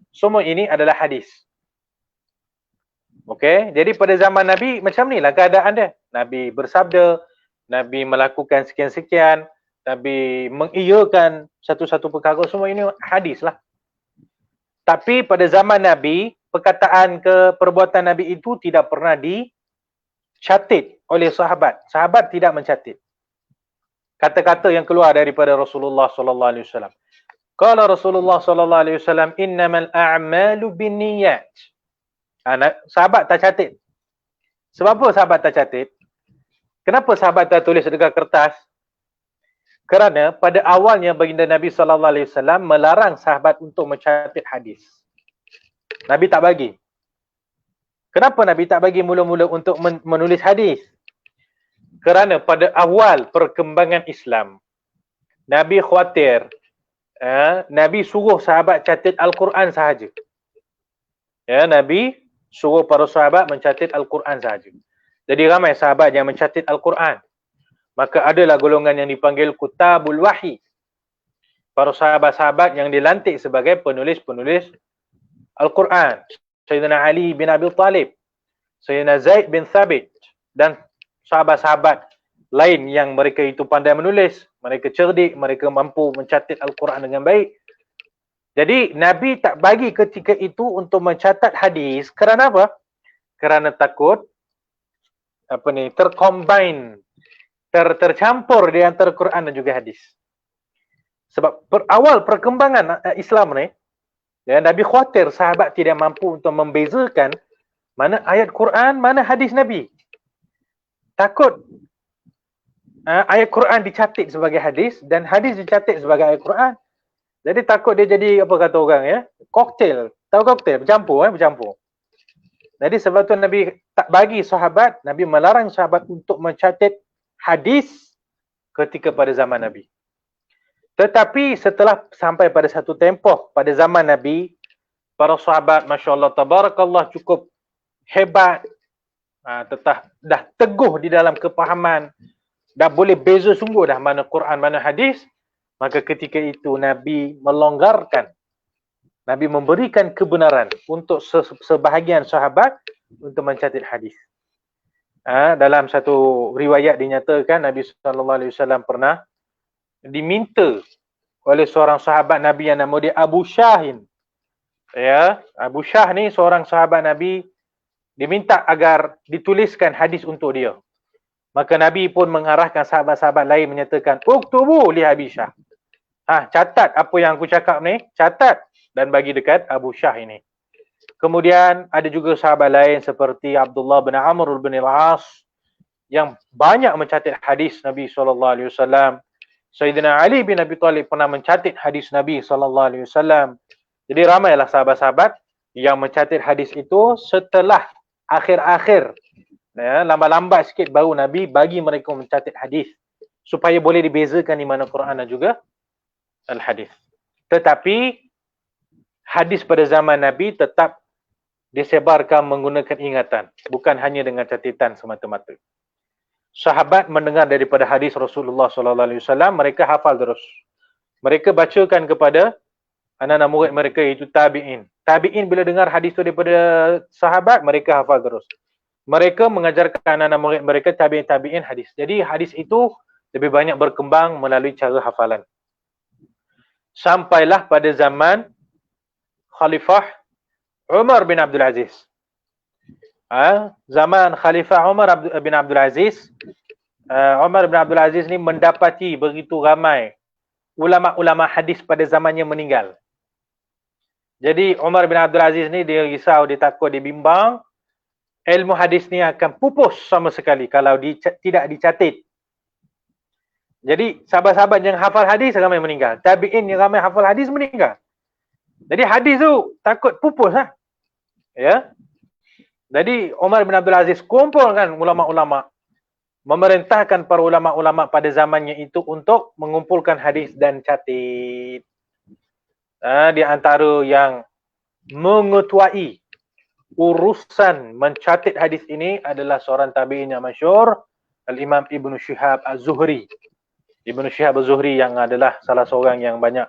semua ini adalah hadis. Okey, jadi pada zaman Nabi macam nilah keadaan dia. Nabi bersabda, Nabi melakukan sekian-sekian, Nabi mengiyakan satu-satu perkara, semua ini hadis lah. Tapi pada zaman Nabi, perkataan ke perbuatan Nabi itu tidak pernah dicatat oleh sahabat. Sahabat tidak mencatat kata-kata yang keluar daripada Rasulullah sallallahu alaihi wasallam. Qala Rasulullah sallallahu alaihi wasallam, innamal a'malu binniyat. Sahabat tak catat. Sebab apa sahabat tak catat? Kenapa sahabat tak tulis dekat kertas? Kerana pada awalnya baginda Nabi sallallahu alaihi wasallam melarang sahabat untuk mencatat hadis. Nabi tak bagi. Kenapa Nabi tak bagi mula-mula untuk menulis hadis? Kerana pada awal perkembangan Islam, Nabi khawatir, Nabi suruh sahabat catat Al-Quran sahaja. Ya, Nabi suruh para sahabat mencatat Al-Quran sahaja. Jadi ramai sahabat yang mencatat Al-Quran. Maka adalah golongan yang dipanggil Kutabul Wahyi. Para sahabat-sahabat yang dilantik sebagai penulis-penulis Al-Quran. Sayyidina Ali bin Abi Talib, Sayyidina Zaid bin Thabit dan sahabat-sahabat lain yang mereka itu pandai menulis, mereka cerdik, mereka mampu mencatat Al-Quran dengan baik. Jadi Nabi tak bagi ketika itu untuk mencatat hadis kerana apa? Kerana takut tercombine, tercampur di antara Quran dan juga hadis. Sebab awal perkembangan Islam ni, ya, Nabi khawatir sahabat tidak mampu untuk membezakan mana ayat Quran, mana hadis Nabi. Takut ayat Quran dicatat sebagai hadis dan hadis dicatat sebagai ayat Quran. Jadi takut dia jadi apa kata orang ya, koktail. Tahu koktail? Bercampur. Jadi sebab tu Nabi tak bagi sahabat, Nabi melarang sahabat untuk mencatat hadis ketika pada zaman Nabi. Tetapi setelah sampai pada satu tempoh pada zaman Nabi, para sahabat masya-Allah tabarakallah cukup hebat, dah teguh di dalam kepahaman, dah boleh beza sungguh dah mana Quran mana hadis, maka ketika itu Nabi melonggarkan, Nabi memberikan kebenaran untuk sebahagian sahabat untuk mencatat hadis. Dalam satu riwayat dinyatakan Nabi SAW pernah diminta oleh seorang sahabat Nabi yang nama dia Abu Syahin. Ya, Abu Syah ni seorang sahabat Nabi, diminta agar dituliskan hadis untuk dia. Maka Nabi pun mengarahkan sahabat-sahabat lain menyatakan, "Uktubu li Abi Syah." Catat apa yang aku cakap ni, catat dan bagi dekat Abu Syah ini. Kemudian ada juga sahabat lain seperti Abdullah bin Amr bin Al-As yang banyak mencatat hadis Nabi SAW. Sayyidina Ali bin Abi Talib pernah mencatat hadis Nabi SAW. Jadi ramailah sahabat-sahabat yang mencatat hadis itu setelah akhir-akhir. Ya, lambat-lambat sikit baru Nabi bagi mereka mencatat hadis supaya boleh dibezakan di mana Quran dan juga Al-Hadis. Tetapi hadis pada zaman Nabi tetap disebarkan menggunakan ingatan, bukan hanya dengan catatan semata-mata. Sahabat mendengar daripada hadis Rasulullah SAW, mereka hafal terus. Mereka bacakan kepada anak-anak murid mereka, iaitu tabi'in. Tabi'in bila dengar hadis itu daripada sahabat, mereka hafal terus. Mereka mengajarkan anak-anak murid mereka tabi'in hadis. Jadi hadis itu lebih banyak berkembang melalui cara hafalan. Sampailah pada zaman Khalifah Umar bin Abdul Aziz. Zaman Khalifah Umar bin Abdul Aziz, Umar bin Abdul Aziz ni mendapati begitu ramai ulama-ulama hadis pada zamannya meninggal. Jadi Umar bin Abdul Aziz ni dia risau, dia takut, dia bimbang ilmu hadis ni akan pupus sama sekali kalau tidak dicatat. Jadi sahabat-sahabat yang hafal hadis ramai meninggal. Tabi'in yang ramai hafal hadis meninggal. Jadi hadis tu takut pupus lah. Ya. Jadi Umar bin Abdul Aziz kumpulkan ulama-ulama, memerintahkan para ulama-ulama pada zamannya itu untuk mengumpulkan hadis dan catat. Di antara yang mengetuai urusan mencatat hadis ini adalah seorang tabi'in yang masyhur, Al-Imam Ibnu Syihab Az-Zuhri. Ibnu Syihab Az-Zuhri yang adalah salah seorang yang banyak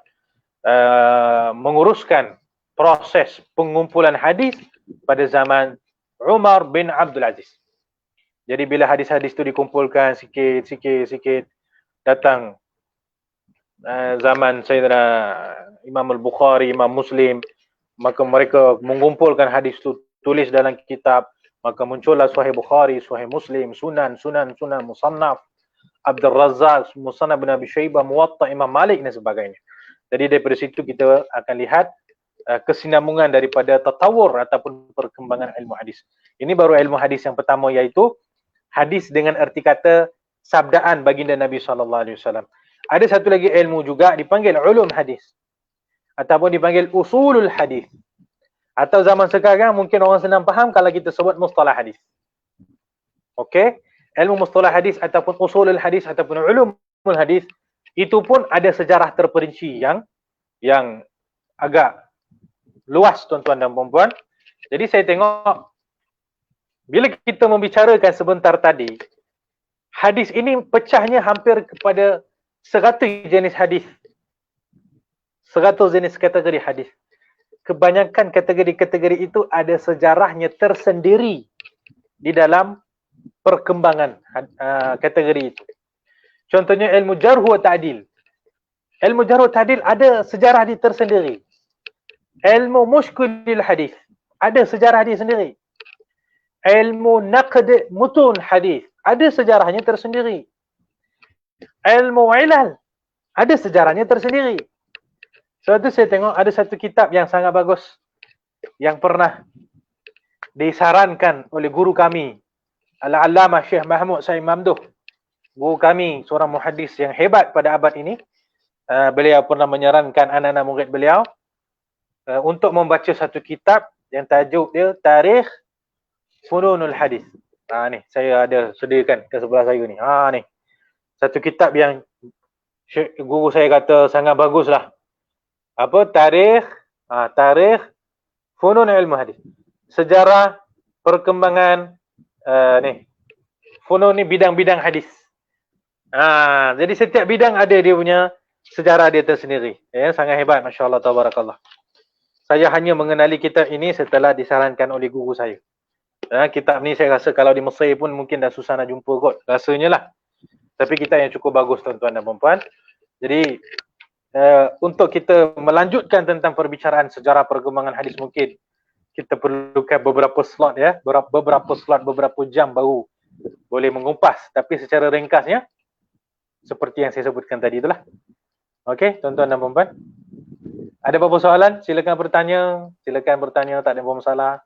menguruskan proses pengumpulan hadis pada zaman Umar bin Abdul Aziz. Jadi bila hadis-hadis itu dikumpulkan sikit, datang zaman Sayyidina Imam Al-Bukhari, Imam Muslim, maka mereka mengumpulkan hadis itu, tulis dalam kitab, maka muncullah Sahih Bukhari, Sahih Muslim, Sunan, Musannaf, Abdul Razzaq, Musannaf bin Abi Syaibah, Muwatta Imam Malik dan sebagainya. Jadi daripada situ kita akan lihat kesinambungan daripada tatawur ataupun perkembangan ilmu hadis. Ini baru ilmu hadis yang pertama, iaitu hadis dengan erti kata sabdaan baginda Nabi SAW. Ada satu lagi ilmu juga dipanggil ulum hadis ataupun dipanggil usulul hadis. Atau zaman sekarang mungkin orang senang faham kalau kita sebut mustalah hadis. Okey, ilmu mustalah hadis ataupun usulul hadis ataupun ulumul hadis itu pun ada sejarah terperinci yang agak luas, tuan-tuan dan puan-puan. Jadi saya tengok bila kita membicarakan sebentar tadi, hadis ini pecahnya hampir kepada 100 jenis hadis. 100 jenis kategori hadis. Kebanyakan kategori-kategori itu ada sejarahnya tersendiri di dalam perkembangan kategori itu. Contohnya ilmu jarh wa ta'dil. Ilmu jarh wa ta'dil ada sejarah dia tersendiri. Ilmu mushkilil hadis ada sejarah dia sendiri. Ilmu naqd mutun hadis ada sejarahnya tersendiri. Ilmu ilal ada sejarahnya tersendiri. Sebab tu saya tengok ada satu kitab yang sangat bagus yang pernah disarankan oleh guru kami, Al-Allamah Syekh Mahmud Said Mamduh. Guru kami, seorang muhaddis yang hebat pada abad ini. Beliau pernah menyarankan anak-anak murid beliau untuk membaca satu kitab yang tajuk dia Tarikh Fununul Hadis. Ni saya ada sediakan ke sebelah saya ni. Ni. Satu kitab yang guru saya kata sangat baguslah. Apa? Tarikh Funun Ilmu Hadis. Sejarah perkembangan funun ni bidang-bidang hadis. Jadi setiap bidang ada dia punya sejarah dia tersendiri. Sangat hebat, masya-Allah tabarakallah. Saya hanya mengenali kitab ini setelah disarankan oleh guru saya. Kitab ni saya rasa kalau di Mesir pun mungkin dah susah nak jumpa kot. Rasanya lah. Tapi kitab yang cukup bagus tuan-tuan dan puan-puan. Jadi untuk kita melanjutkan tentang perbicaraan sejarah perkembangan hadis mungkin kita perlukan beberapa slot beberapa jam baru boleh mengumpas. Tapi secara ringkasnya seperti yang saya sebutkan tadi itulah. Okey, tuan-tuan dan puan-puan. Ada apa-apa soalan? Silakan bertanya. Tak ada apa-apa masalah.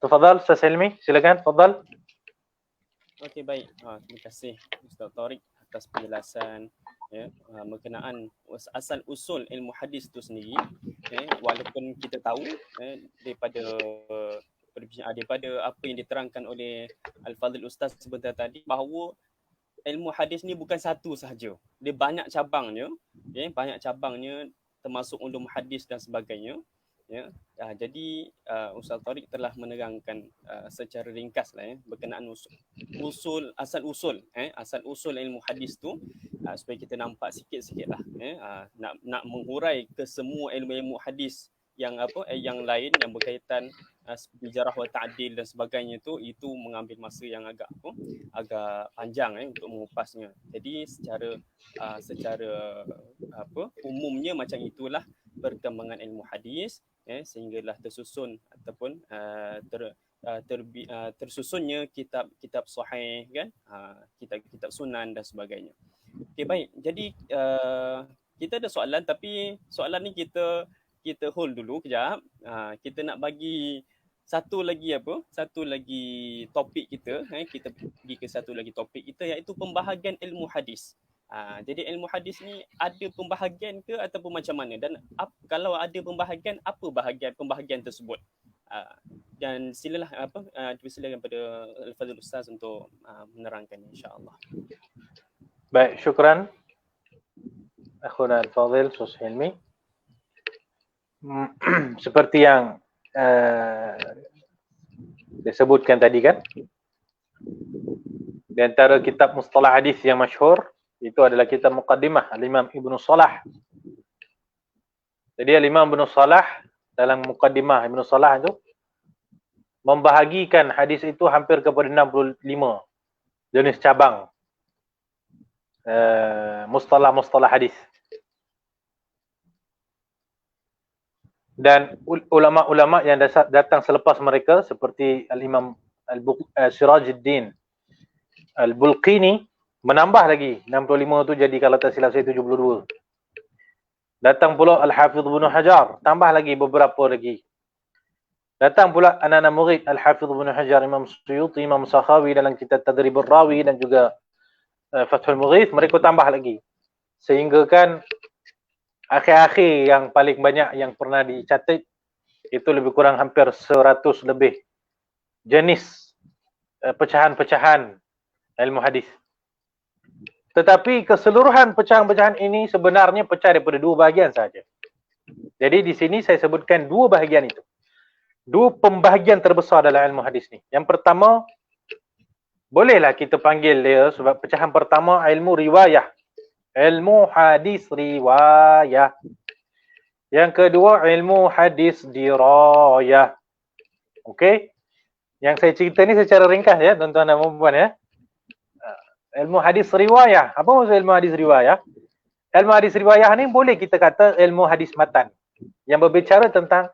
Tafadhal, Ustaz Helmi. Silakan, tafadhal. Okey, baik. Terima kasih Ustaz Tariq atas penjelasan berkenaan asal usul ilmu hadis itu sendiri. Walaupun kita tahu daripada apa yang diterangkan oleh Al-Fadhil Ustaz sebentar tadi bahawa ilmu hadis ni bukan satu sahaja. Dia banyak cabangnya, termasuk ulum hadis dan sebagainya. Jadi Ustaz Tariq telah menerangkan secara ringkas berkenaan asal usul ilmu hadis tu supaya kita nampak sikit-sikit lah. Nak menghurai ke semua ilmu hadis yang lain yang berkaitan seperti jarah wa ta'dil dan sebagainya itu mengambil masa yang agak panjang untuk mengupasnya. Jadi secara umumnya macam itulah perkembangan ilmu hadis sehinggalah tersusun ataupun tersusunnya kitab sahih kan, kitab sunan dan sebagainya. Okey, baik. Jadi kita ada soalan tapi soalan ni kita hold dulu kejap. Kita nak bagi satu lagi topik kita. Kita pergi ke satu lagi topik kita iaitu pembahagian ilmu hadis. Jadi ilmu hadis ni ada pembahagian ke ataupun macam mana, dan kalau ada pembahagian, apa pembahagian tersebut? Dan silalah dipersilakan pada Al-Fadhil Ustaz untuk menerangkan insya-Allah. Baik, syukran akhuna Al-Fadhil Ustaz Hilmi. Seperti yang disebutkan tadi kan, di antara kitab mustalah hadis yang masyhur itu adalah kitab Muqaddimah Al-Imam Ibnu Salah. Jadi Al-Imam Ibnu Salah dalam Muqaddimah Ibnu Salah itu membahagikan hadis itu hampir kepada 65 jenis cabang mustalah hadis. Dan ulama-ulama yang datang selepas mereka seperti Al-Imam Sirajuddin Al-Bulqini menambah lagi 65 tu jadi kalau tak silap saya 72. Datang pula Al-Hafidh Ibnu Hajar, tambah lagi beberapa lagi. Datang pula anak-anak murid Al-Hafidh Ibnu Hajar, Imam Suyuti, Imam Sakhawi dalam kitab Tadribur Rawi dan juga Fathul Mughith, mereka tambah lagi. Sehingga kan akhir-akhir yang paling banyak yang pernah dicatat itu lebih kurang hampir 100 lebih jenis pecahan-pecahan ilmu hadis. Tetapi keseluruhan pecahan-pecahan ini sebenarnya pecah daripada dua bahagian saja. Jadi di sini saya sebutkan dua bahagian itu. Dua pembahagian terbesar dalam ilmu hadis ni. Yang pertama, bolehlah kita panggil dia sebab pecahan pertama ilmu riwayah. Ilmu hadis riwayah. Yang kedua ilmu hadis dirayah. Okey? Yang saya cerita ni secara ringkas ya, tuan-tuan dan puan ya. Ilmu hadis riwayah. Apa maksud ilmu hadis riwayah? Ilmu hadis riwayah ni boleh kita kata ilmu hadis matan. Yang berbicara tentang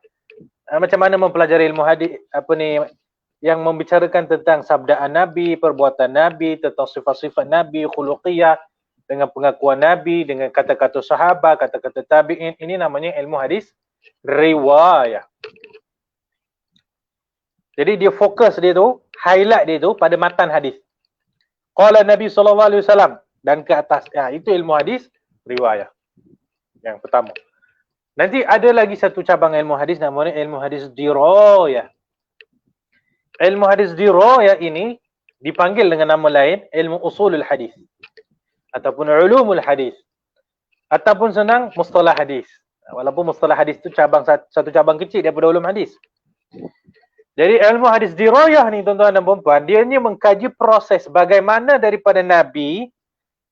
macam mana mempelajari ilmu hadis, apa ni, yang membicarakan tentang sabdaan Nabi, perbuatan Nabi, tentang sifat-sifat Nabi, khuluqiyah, dengan pengakuan Nabi, dengan kata-kata sahabat, kata-kata tabi'in. Ini namanya ilmu hadis riwayah. Jadi dia fokus dia tu, highlight dia tu pada matan hadis. Qala Nabi SAW dan ke atas. Ya, itu ilmu hadis riwayah. Yang pertama. Nanti ada lagi satu cabang ilmu hadis namanya ilmu hadis dirayah. Ilmu hadis dirayah ini dipanggil dengan nama lain ilmu usulul hadis ataupun ulumul hadis ataupun senang mustalah hadis. Walaupun mustalah hadis itu satu cabang kecil daripada ulum hadis. Jadi ilmu hadis dirayah ni tuan-tuan dan puan-puan, dia ni mengkaji proses bagaimana daripada Nabi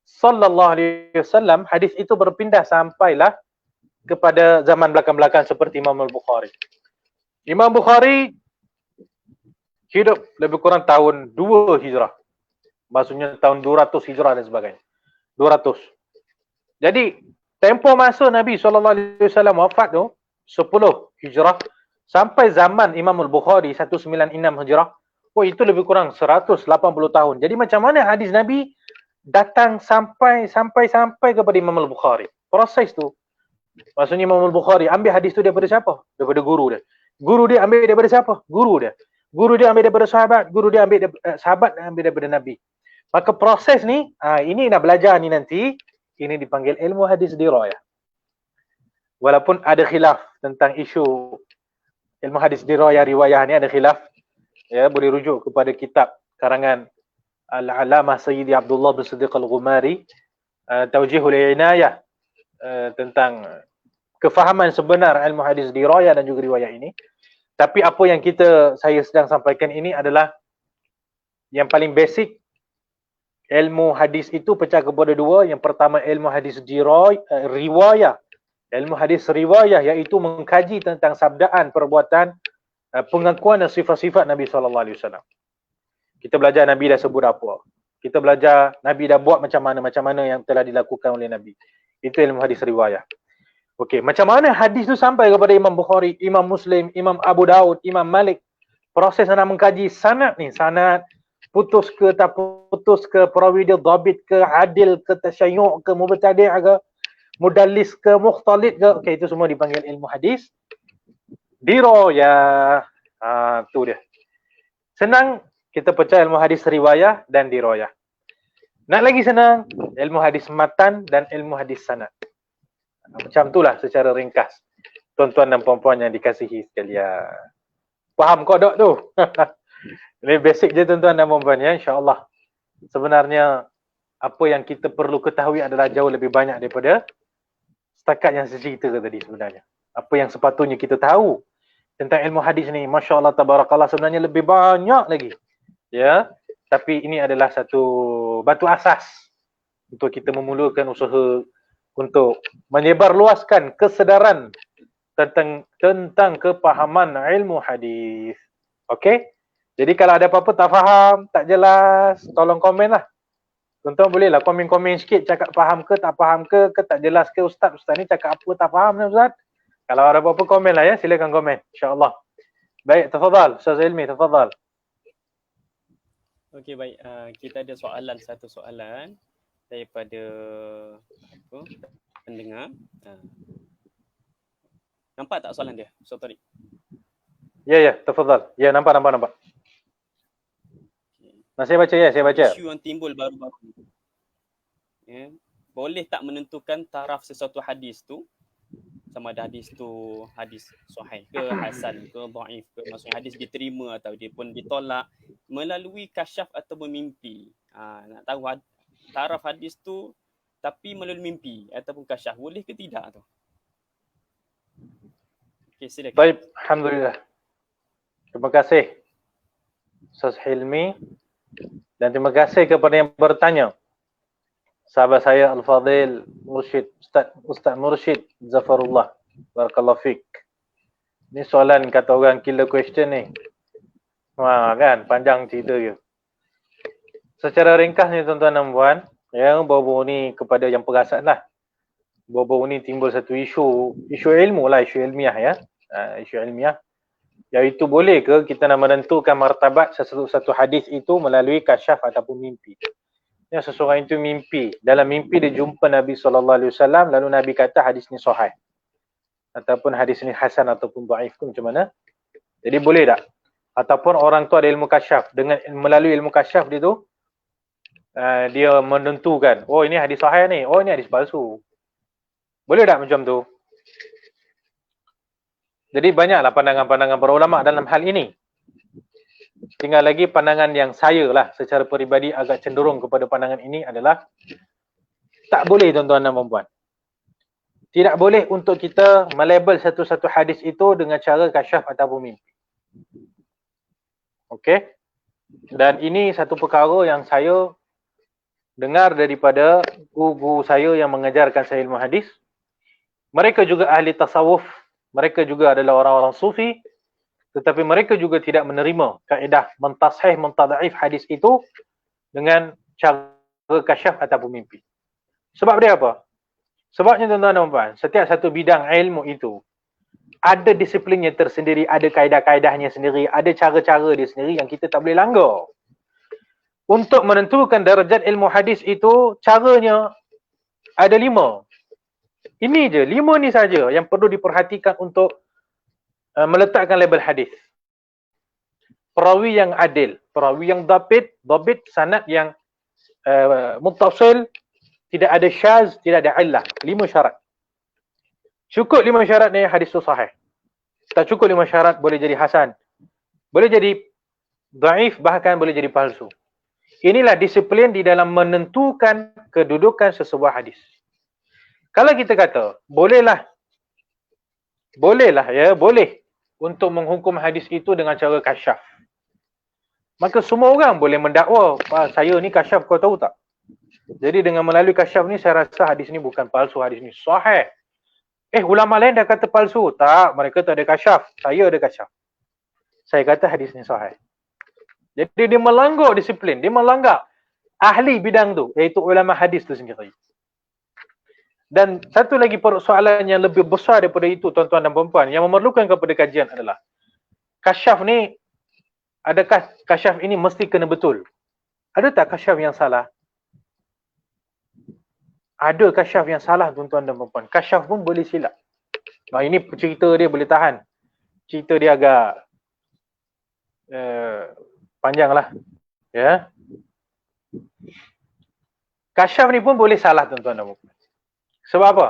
sallallahu alaihi wasallam hadis itu berpindah sampailah kepada zaman belakang-belakang seperti Imam Al-Bukhari. Imam Bukhari hidup lebih kurang tahun 2 Hijrah. Maksudnya tahun 200 Hijrah dan sebagainya. 200. Jadi tempoh masa Nabi SAW wafat tu 10 Hijrah sampai zaman Imam Al-Bukhari 196 Hijrah. Oh, itu lebih kurang 180 tahun. Jadi macam mana hadis Nabi datang sampai kepada Imam Al-Bukhari? Proses tu. Maksudnya Imam Al-Bukhari ambil hadis tu daripada siapa? Daripada guru dia. Guru dia ambil daripada siapa? Guru dia. Guru dia ambil daripada sahabat. Guru dia ambil sahabat ambil daripada Nabi. Maka proses ni, ini nak belajar ni nanti, ini dipanggil ilmu hadis dirayah. Walaupun ada khilaf tentang isu ilmu hadis dirayah riwayah ni, ada khilaf. Ya, boleh rujuk kepada kitab karangan Al-Alamah Sayyidi Abdullah bin Siddiq Al-Ghumari, Tawjihul Inayah, tentang kefahaman sebenar ilmu hadis dirayah dan juga riwayah ini. Tapi apa yang saya sedang sampaikan ini adalah yang paling basic. Ilmu hadis itu pecah kepada dua. Yang pertama ilmu hadis riwayah. Ilmu hadis riwayah iaitu mengkaji tentang sabdaan, perbuatan, pengakuan dan sifat-sifat Nabi SAW. Kita belajar Nabi dah sebut apa. Kita belajar Nabi dah buat macam mana yang telah dilakukan oleh Nabi. Itu ilmu hadis riwayah. Okey, macam mana hadis tu sampai kepada Imam Bukhari, Imam Muslim, Imam Abu Daud, Imam Malik. Proses nak mengkaji sanad ni, sanad putus ke tak putus ke, perawi dia dhabit ke, adil ke, tasyayu' ke, mubtadi' ke, mudallis ke, mukhtalid ke. Okey, itu semua dipanggil ilmu hadis dirayah. Tu dia. Senang kita pecah ilmu hadis riwayah dan dirayah. Nak lagi senang, ilmu hadis matan dan ilmu hadis sanad. Macam itulah secara ringkas. Tuan-tuan dan puan-puan yang dikasihi sekalian. Faham kodok tu? Ini basic je tuan-tuan dan puan-puan ya, insya-Allah. Sebenarnya apa yang kita perlu ketahui adalah jauh lebih banyak daripada setakat yang saya ceritakan tadi sebenarnya. Apa yang sepatutnya kita tahu tentang ilmu hadis ni, masya-Allah tabarakallah, sebenarnya lebih banyak lagi. Ya, tapi ini adalah satu batu asas untuk kita memulakan usaha untuk menyebarluaskan kesedaran tentang kepahaman ilmu hadis. Okey? Jadi kalau ada apa-apa tak faham, tak jelas, tolong komen lah. Tuan-tuan bolehlah komen-komen sikit, cakap faham ke, tak faham ke tak jelas ke, ustaz ni cakap apa tak faham ni ustaz. Kalau ada apa-apa komen lah ya, silakan komen, insya-Allah. Baik, tafadhal Ustaz Ilmi, tafadhal. Okey, baik. Kita ada satu soalan daripada pendengar. Nampak tak soalan dia, Ustaz Tariq? Ya, tafadhal. Ya, nampak. Nah, saya baca ya, saya baca. Isu yang timbul baru-baru ni. Ya, boleh tak menentukan taraf sesuatu hadis tu, sama ada hadis tu hadis sahih ke, hasan ke, dhaif ke, maksudnya hadis diterima atau dia pun ditolak melalui kasyaf atau mimpi. Nak tahu taraf hadis tu tapi melalui mimpi ataupun kasyaf, boleh ke tidak tu? Okey, silakan. Baik, alhamdulillah. Terima kasih Ustaz Hilmi dan terima kasih kepada yang bertanya. Sahabat saya Al-Fadhil Mursyid, Ustaz Mursyid Zafarullah. Barakallahu fiik. Ni soalan kata orang killer question ni. Wah, kan panjang cerita dia. Secara ringkasnya tuan-tuan dan puan, ya, baru-baru ni kepada yang perasan lah. Baru-baru ni timbul satu isu ilmu lah, isu ilmiah ya. Isu ilmiah. Iaitu boleh ke kita nak menentukan martabat satu hadis itu melalui kasyaf ataupun mimpi. Ya, seseorang itu mimpi. Dalam mimpi dia jumpa Nabi SAW, lalu Nabi kata hadis ni sahih. Ataupun hadis ni hasan ataupun dhaif tu macam mana? Jadi boleh tak? Ataupun orang tu ada ilmu kasyaf. Dengan melalui ilmu kasyaf dia tu, dia menentukan, oh ini hadis sahih ni, oh ini hadis palsu. Boleh tak macam tu? Jadi banyaklah pandangan-pandangan para ulama dalam hal ini. Tinggal lagi pandangan yang saya lah secara peribadi agak cenderung kepada pandangan ini adalah tak boleh tuan-tuan dan puan-puan. Tidak boleh untuk kita melabel satu-satu hadis itu dengan cara kasyaf ataupun mimpi. Okey? Dan ini satu perkara yang saya dengar daripada guru saya yang mengajarkan saya ilmu hadis. Mereka juga ahli tasawuf, mereka juga adalah orang-orang sufi, tetapi mereka juga tidak menerima kaedah mentashih, mentad'if hadis itu dengan cara kasyaf ataupun mimpi. Sebab dia apa? Sebabnya tuan-tuan dan puan, setiap satu bidang ilmu itu ada disiplinnya tersendiri, ada kaedah-kaedahnya sendiri, ada cara-cara dia sendiri yang kita tak boleh langgar. Untuk menentukan darjat ilmu hadis itu, caranya ada 5. Ini je, 5 ni saja yang perlu diperhatikan untuk meletakkan label hadis. Perawi yang adil, perawi yang dhabit sanad yang muttasil, tidak ada syaz, tidak ada illah. 5 syarat. Cukup 5 syarat ni hadis tu sahih. Tak cukup 5 syarat boleh jadi hasan. Boleh jadi dhaif, bahkan boleh jadi palsu. Inilah disiplin di dalam menentukan kedudukan sesebuah hadis. Kalau kita kata, boleh untuk menghukum hadis itu dengan cara kasyaf. Maka semua orang boleh mendakwa, saya ni kasyaf, kau tahu tak? Jadi dengan melalui kasyaf ni, saya rasa hadis ni bukan palsu, hadis ni sahih. Ulama lain dah kata palsu. Tak, mereka tak ada kasyaf. Saya ada kasyaf. Saya kata hadis ni sahih. Jadi dia melanggar disiplin, dia melanggar ahli bidang tu, iaitu ulama hadis tu sendiri. Dan satu lagi persoalan yang lebih besar daripada itu tuan-tuan dan puan-puan, yang memerlukan kepada kajian adalah kasyaf ni, adakah kasyaf ini mesti kena betul? Ada tak kasyaf yang salah? Ada kasyaf yang salah tuan-tuan dan puan-puan. Kasyaf pun boleh silap. Ini cerita dia boleh tahan. Cerita dia agak panjang lah. Ya. Kasyaf ni pun boleh salah tuan-tuan dan puan-puan. Sebab apa?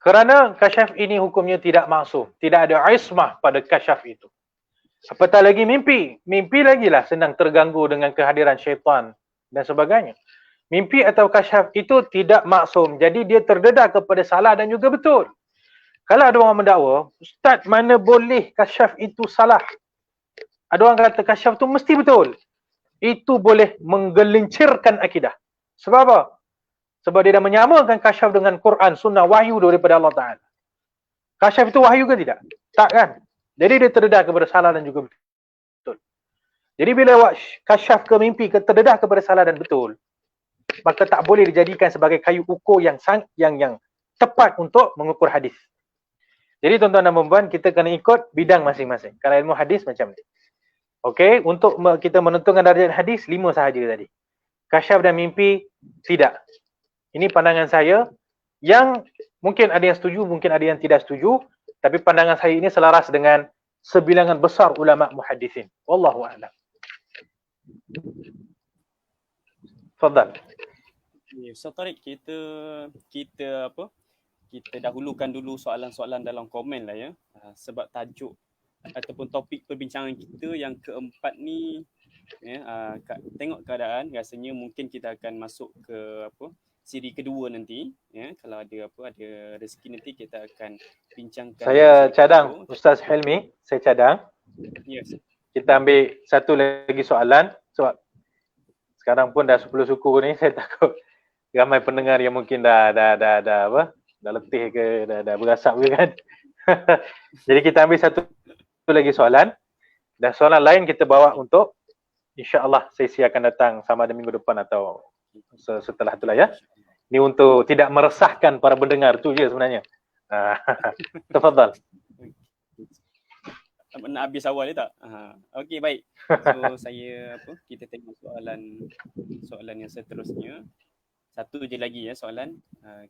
Kerana kasyaf ini hukumnya tidak maksum. Tidak ada ismah pada kasyaf itu. Apatah lagi mimpi. Mimpi lagilah senang terganggu dengan kehadiran syaitan dan sebagainya. Mimpi atau kasyaf itu tidak maksum. Jadi dia terdedah kepada salah dan juga betul. Kalau ada orang mendakwa, Ustaz, mana boleh kasyaf itu salah? Ada orang kata kasyaf itu mesti betul. Itu boleh menggelincirkan akidah. Sebab apa? Sebab dia dah menyamakan kasyaf dengan Quran, sunnah, wahyu daripada Allah Ta'ala. Kasyaf itu wahyu ke tidak? Tak kan? Jadi dia terdedah kepada salah dan juga betul. Jadi bila kasyaf ke mimpi terdedah kepada salah dan betul, maka tak boleh dijadikan sebagai kayu ukur yang tepat untuk mengukur hadis. Jadi tuan-tuan dan puan-puan, kita kena ikut bidang masing-masing. Kalau ilmu hadis macam ni. Okey, untuk kita menentukan darjat hadis, 5 sahaja tadi. Kasyaf dan mimpi, tidak. Ini pandangan saya yang mungkin ada yang setuju, mungkin ada yang tidak setuju, tapi pandangan saya ini selaras dengan sebilangan besar ulama muhaddisin. Wallahu a'lam. Tafadhal. Ustaz Tariq, kita dahulukan dulu soalan-soalan dalam komen lah ya. Sebab tajuk ataupun topik perbincangan kita yang keempat ni ya, tengok keadaan rasanya mungkin kita akan masuk ke siri kedua nanti ya. Kalau ada rezeki nanti kita akan bincangkan. Saya cadang Ustaz Helmi, saya cadang. Yes. Kita ambil satu lagi soalan sebab sekarang pun dah 10 suku ni, saya takut ramai pendengar yang mungkin dah letih ke, dah berasap ke kan. Jadi kita ambil satu lagi soalan Dan soalan lain kita bawa untuk insya-Allah sesi akan datang sama ada minggu depan atau setelah itulah ya. Ini untuk tidak meresahkan para pendengar tu je sebenarnya. Tafadhal. Nak habis awal ni tak? Okey, baik. So saya kita tengok soalan yang seterusnya. Satu je lagi ya soalan.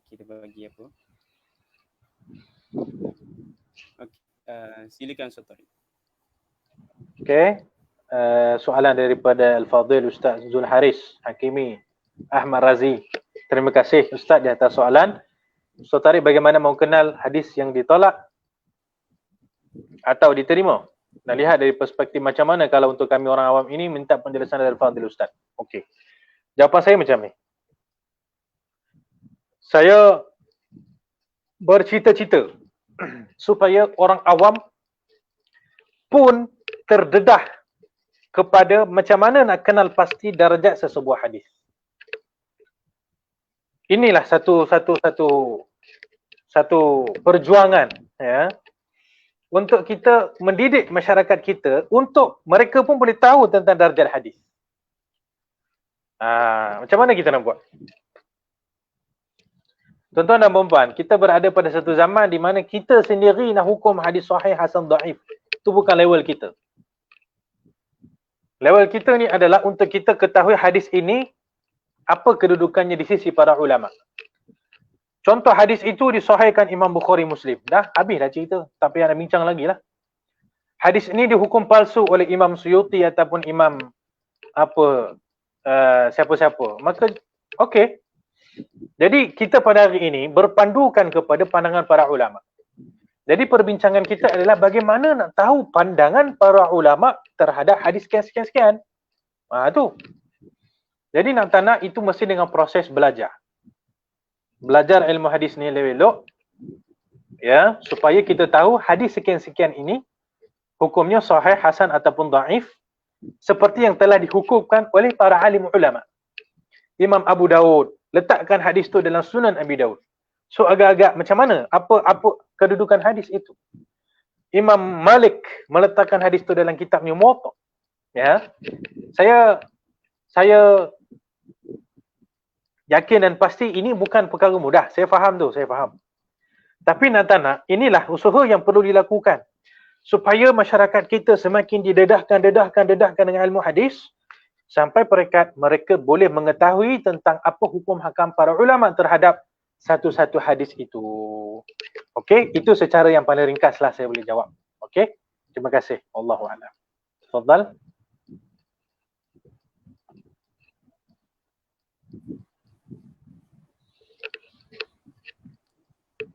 Kita bagi apa? Okey. Silakan Ustaz Tariq. Okey. Soalan daripada Al-Fadhil Ustaz Zul Haris Hakimi Ahmad Razi. Terima kasih Ustaz di atas soalan. Ustaz Tariq, bagaimana mau kenal hadis yang ditolak atau diterima? Dan lihat dari perspektif macam mana kalau untuk kami orang awam ini minta penjelasan dari Al-Fadhil Ustaz. Okey. Jawapan saya macam ni. Saya bercita-cita supaya orang awam pun terdedah kepada macam mana nak kenal pasti darjat sesebuah hadis. Inilah satu perjuangan ya untuk kita mendidik masyarakat kita untuk mereka pun boleh tahu tentang darjat hadis. Macam mana kita nak buat? Tuan-tuan dan puan-puan, kita berada pada satu zaman di mana kita sendiri nak hukum hadis sahih, hasan, dhaif. Itu bukan level kita. Level kita ni adalah untuk kita ketahui hadis ini apa kedudukannya di sisi para ulama. Contoh hadis itu disahihkan Imam Bukhari Muslim. Dah habislah cerita. Tak payah nak bincang lagi lah. Hadis ini dihukum palsu oleh Imam Suyuti ataupun Imam siapa-siapa. Maka okey. Jadi kita pada hari ini berpandukan kepada pandangan para ulama. Jadi perbincangan kita adalah bagaimana nak tahu pandangan para ulama terhadap hadis sekian-sekian. Tu. Jadi tak nak itu mesti dengan proses belajar. Belajar ilmu hadis ni elok ya, supaya kita tahu hadis sekian-sekian ini hukumnya sahih, hasan ataupun dhaif seperti yang telah dihukumkan oleh para alim ulama. Imam Abu Daud letakkan hadis tu dalam Sunan Abi Daud. So agak-agak macam mana? Apa kedudukan hadis itu? Imam Malik meletakkan hadis tu dalam kitabnya Muwatta. Ya. Saya yakin dan pasti ini bukan perkara mudah. Saya faham tu, saya faham. Tapi nak inilah usaha yang perlu dilakukan supaya masyarakat kita semakin didedahkan dengan ilmu hadis sampai mereka boleh mengetahui tentang apa hukum hakam para ulama terhadap satu-satu hadis itu. Okey, itu secara yang paling ringkaslah saya boleh jawab. Okey, terima kasih. Wallahu a'lam. Tafadhal.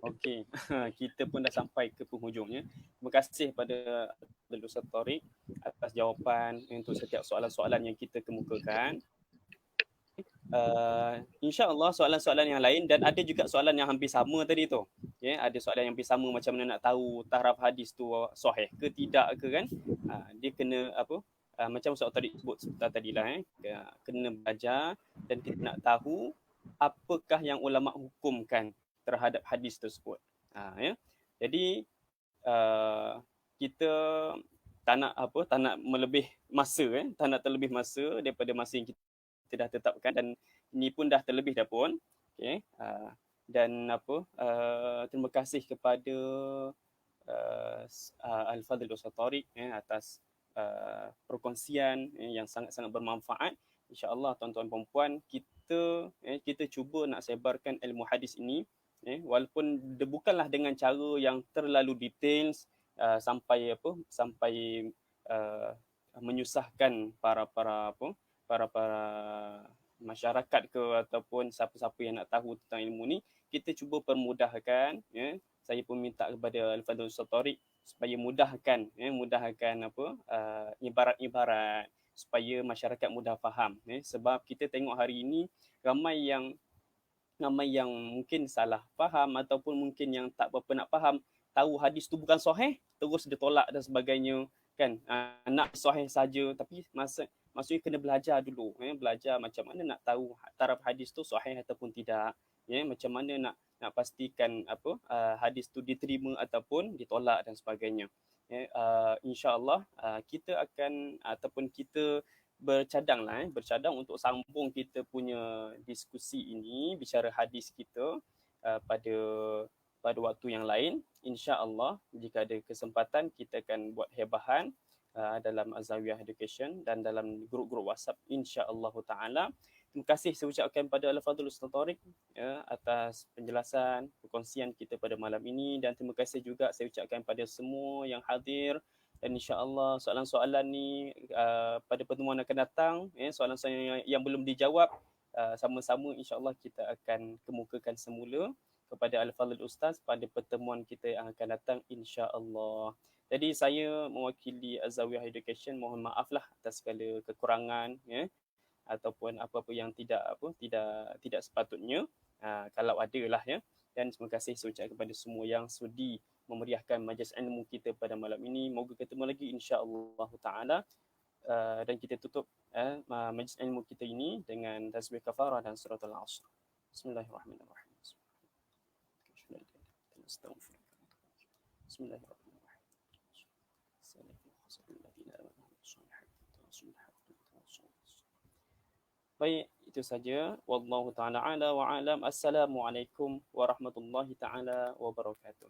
Okey, kita pun dah sampai ke penghujungnya. Terima kasih pada Ustaz Tariq atas jawapan untuk setiap soalan-soalan yang kita kemukakan. InsyaAllah soalan-soalan yang lain dan ada juga soalan yang hampir sama tadi tu. Ada soalan yang hampir sama macam mana nak tahu taraf hadis tu sahih ke tidak ke kan. Dia kena macam Ustaz Tariq sebut tadi lah kena belajar dan kita nak tahu apakah yang ulama hukumkan terhadap hadis tersebut. Jadi kita tak nak melebih masa tak nak terlebih masa daripada masa yang kita dah tetapkan dan ini pun dah terlebih dah pun. Okey. Dan terima kasih kepada Al-Fadhil Ustaz Tariq atas perkongsian yang sangat-sangat bermanfaat. InsyaAllah tuan-tuan dan puan, kita cuba nak sebarkan ilmu hadis ini walaupun bukanlah dengan cara yang terlalu detail sampai menyusahkan para masyarakat ke ataupun siapa-siapa yang nak tahu tentang ilmu ni. Kita cuba permudahkan. Saya pun minta kepada Al-Fadhil Ustaz Tariq supaya mudahkan ibarat-ibarat supaya masyarakat mudah faham. Sebab kita tengok hari ini ramai yang mungkin salah faham ataupun mungkin yang tak berapa nak faham, tahu hadis tu bukan sahih terus ditolak dan sebagainya kan. Nak sahih saja tapi maksudnya kena belajar dulu, belajar macam mana nak tahu taraf hadis tu sahih ataupun tidak, macam mana nak pastikan hadis tu diterima ataupun ditolak dan sebagainya. insya-Allah kita akan ataupun kita bercadang untuk sambung kita punya diskusi ini, bicara hadis kita pada waktu yang lain. Insya-Allah jika ada kesempatan kita akan buat hebahan dalam Azawiyah Education dan dalam grup-grup WhatsApp insya-Allah taala. Terima kasih saya ucapkan pada Al-Fadhil Ustaz Tariq atas penjelasan, perkongsian kita pada malam ini, dan terima kasih juga saya ucapkan pada semua yang hadir, dan insya-Allah soalan-soalan ni pada pertemuan akan datang, soalan-soalan yang belum dijawab sama-sama insya-Allah kita akan kemukakan semula kepada Al-Fadhil Ustaz pada pertemuan kita yang akan datang insya-Allah. Jadi saya mewakili Azawiyah Education mohon maaflah atas segala kekurangan ataupun apa-apa yang tidak sepatutnya, kalau ada lah ya. Dan terima kasih saya ucapkan kepada semua yang sudi memeriahkan majlis ilmu kita pada malam ini. Moga ketemu lagi insya-Allah taala. Dan kita tutup majlis ilmu kita ini dengan tasbih kafarah dan surah Al-Asr. Bismillahirrahmanirrahim. Bismillahirrahmanirrahim. Baik, itu saja. Wallahu ta'ala ala wa alam. Assalamualaikum warahmatullahi ta'ala wabarakatuh.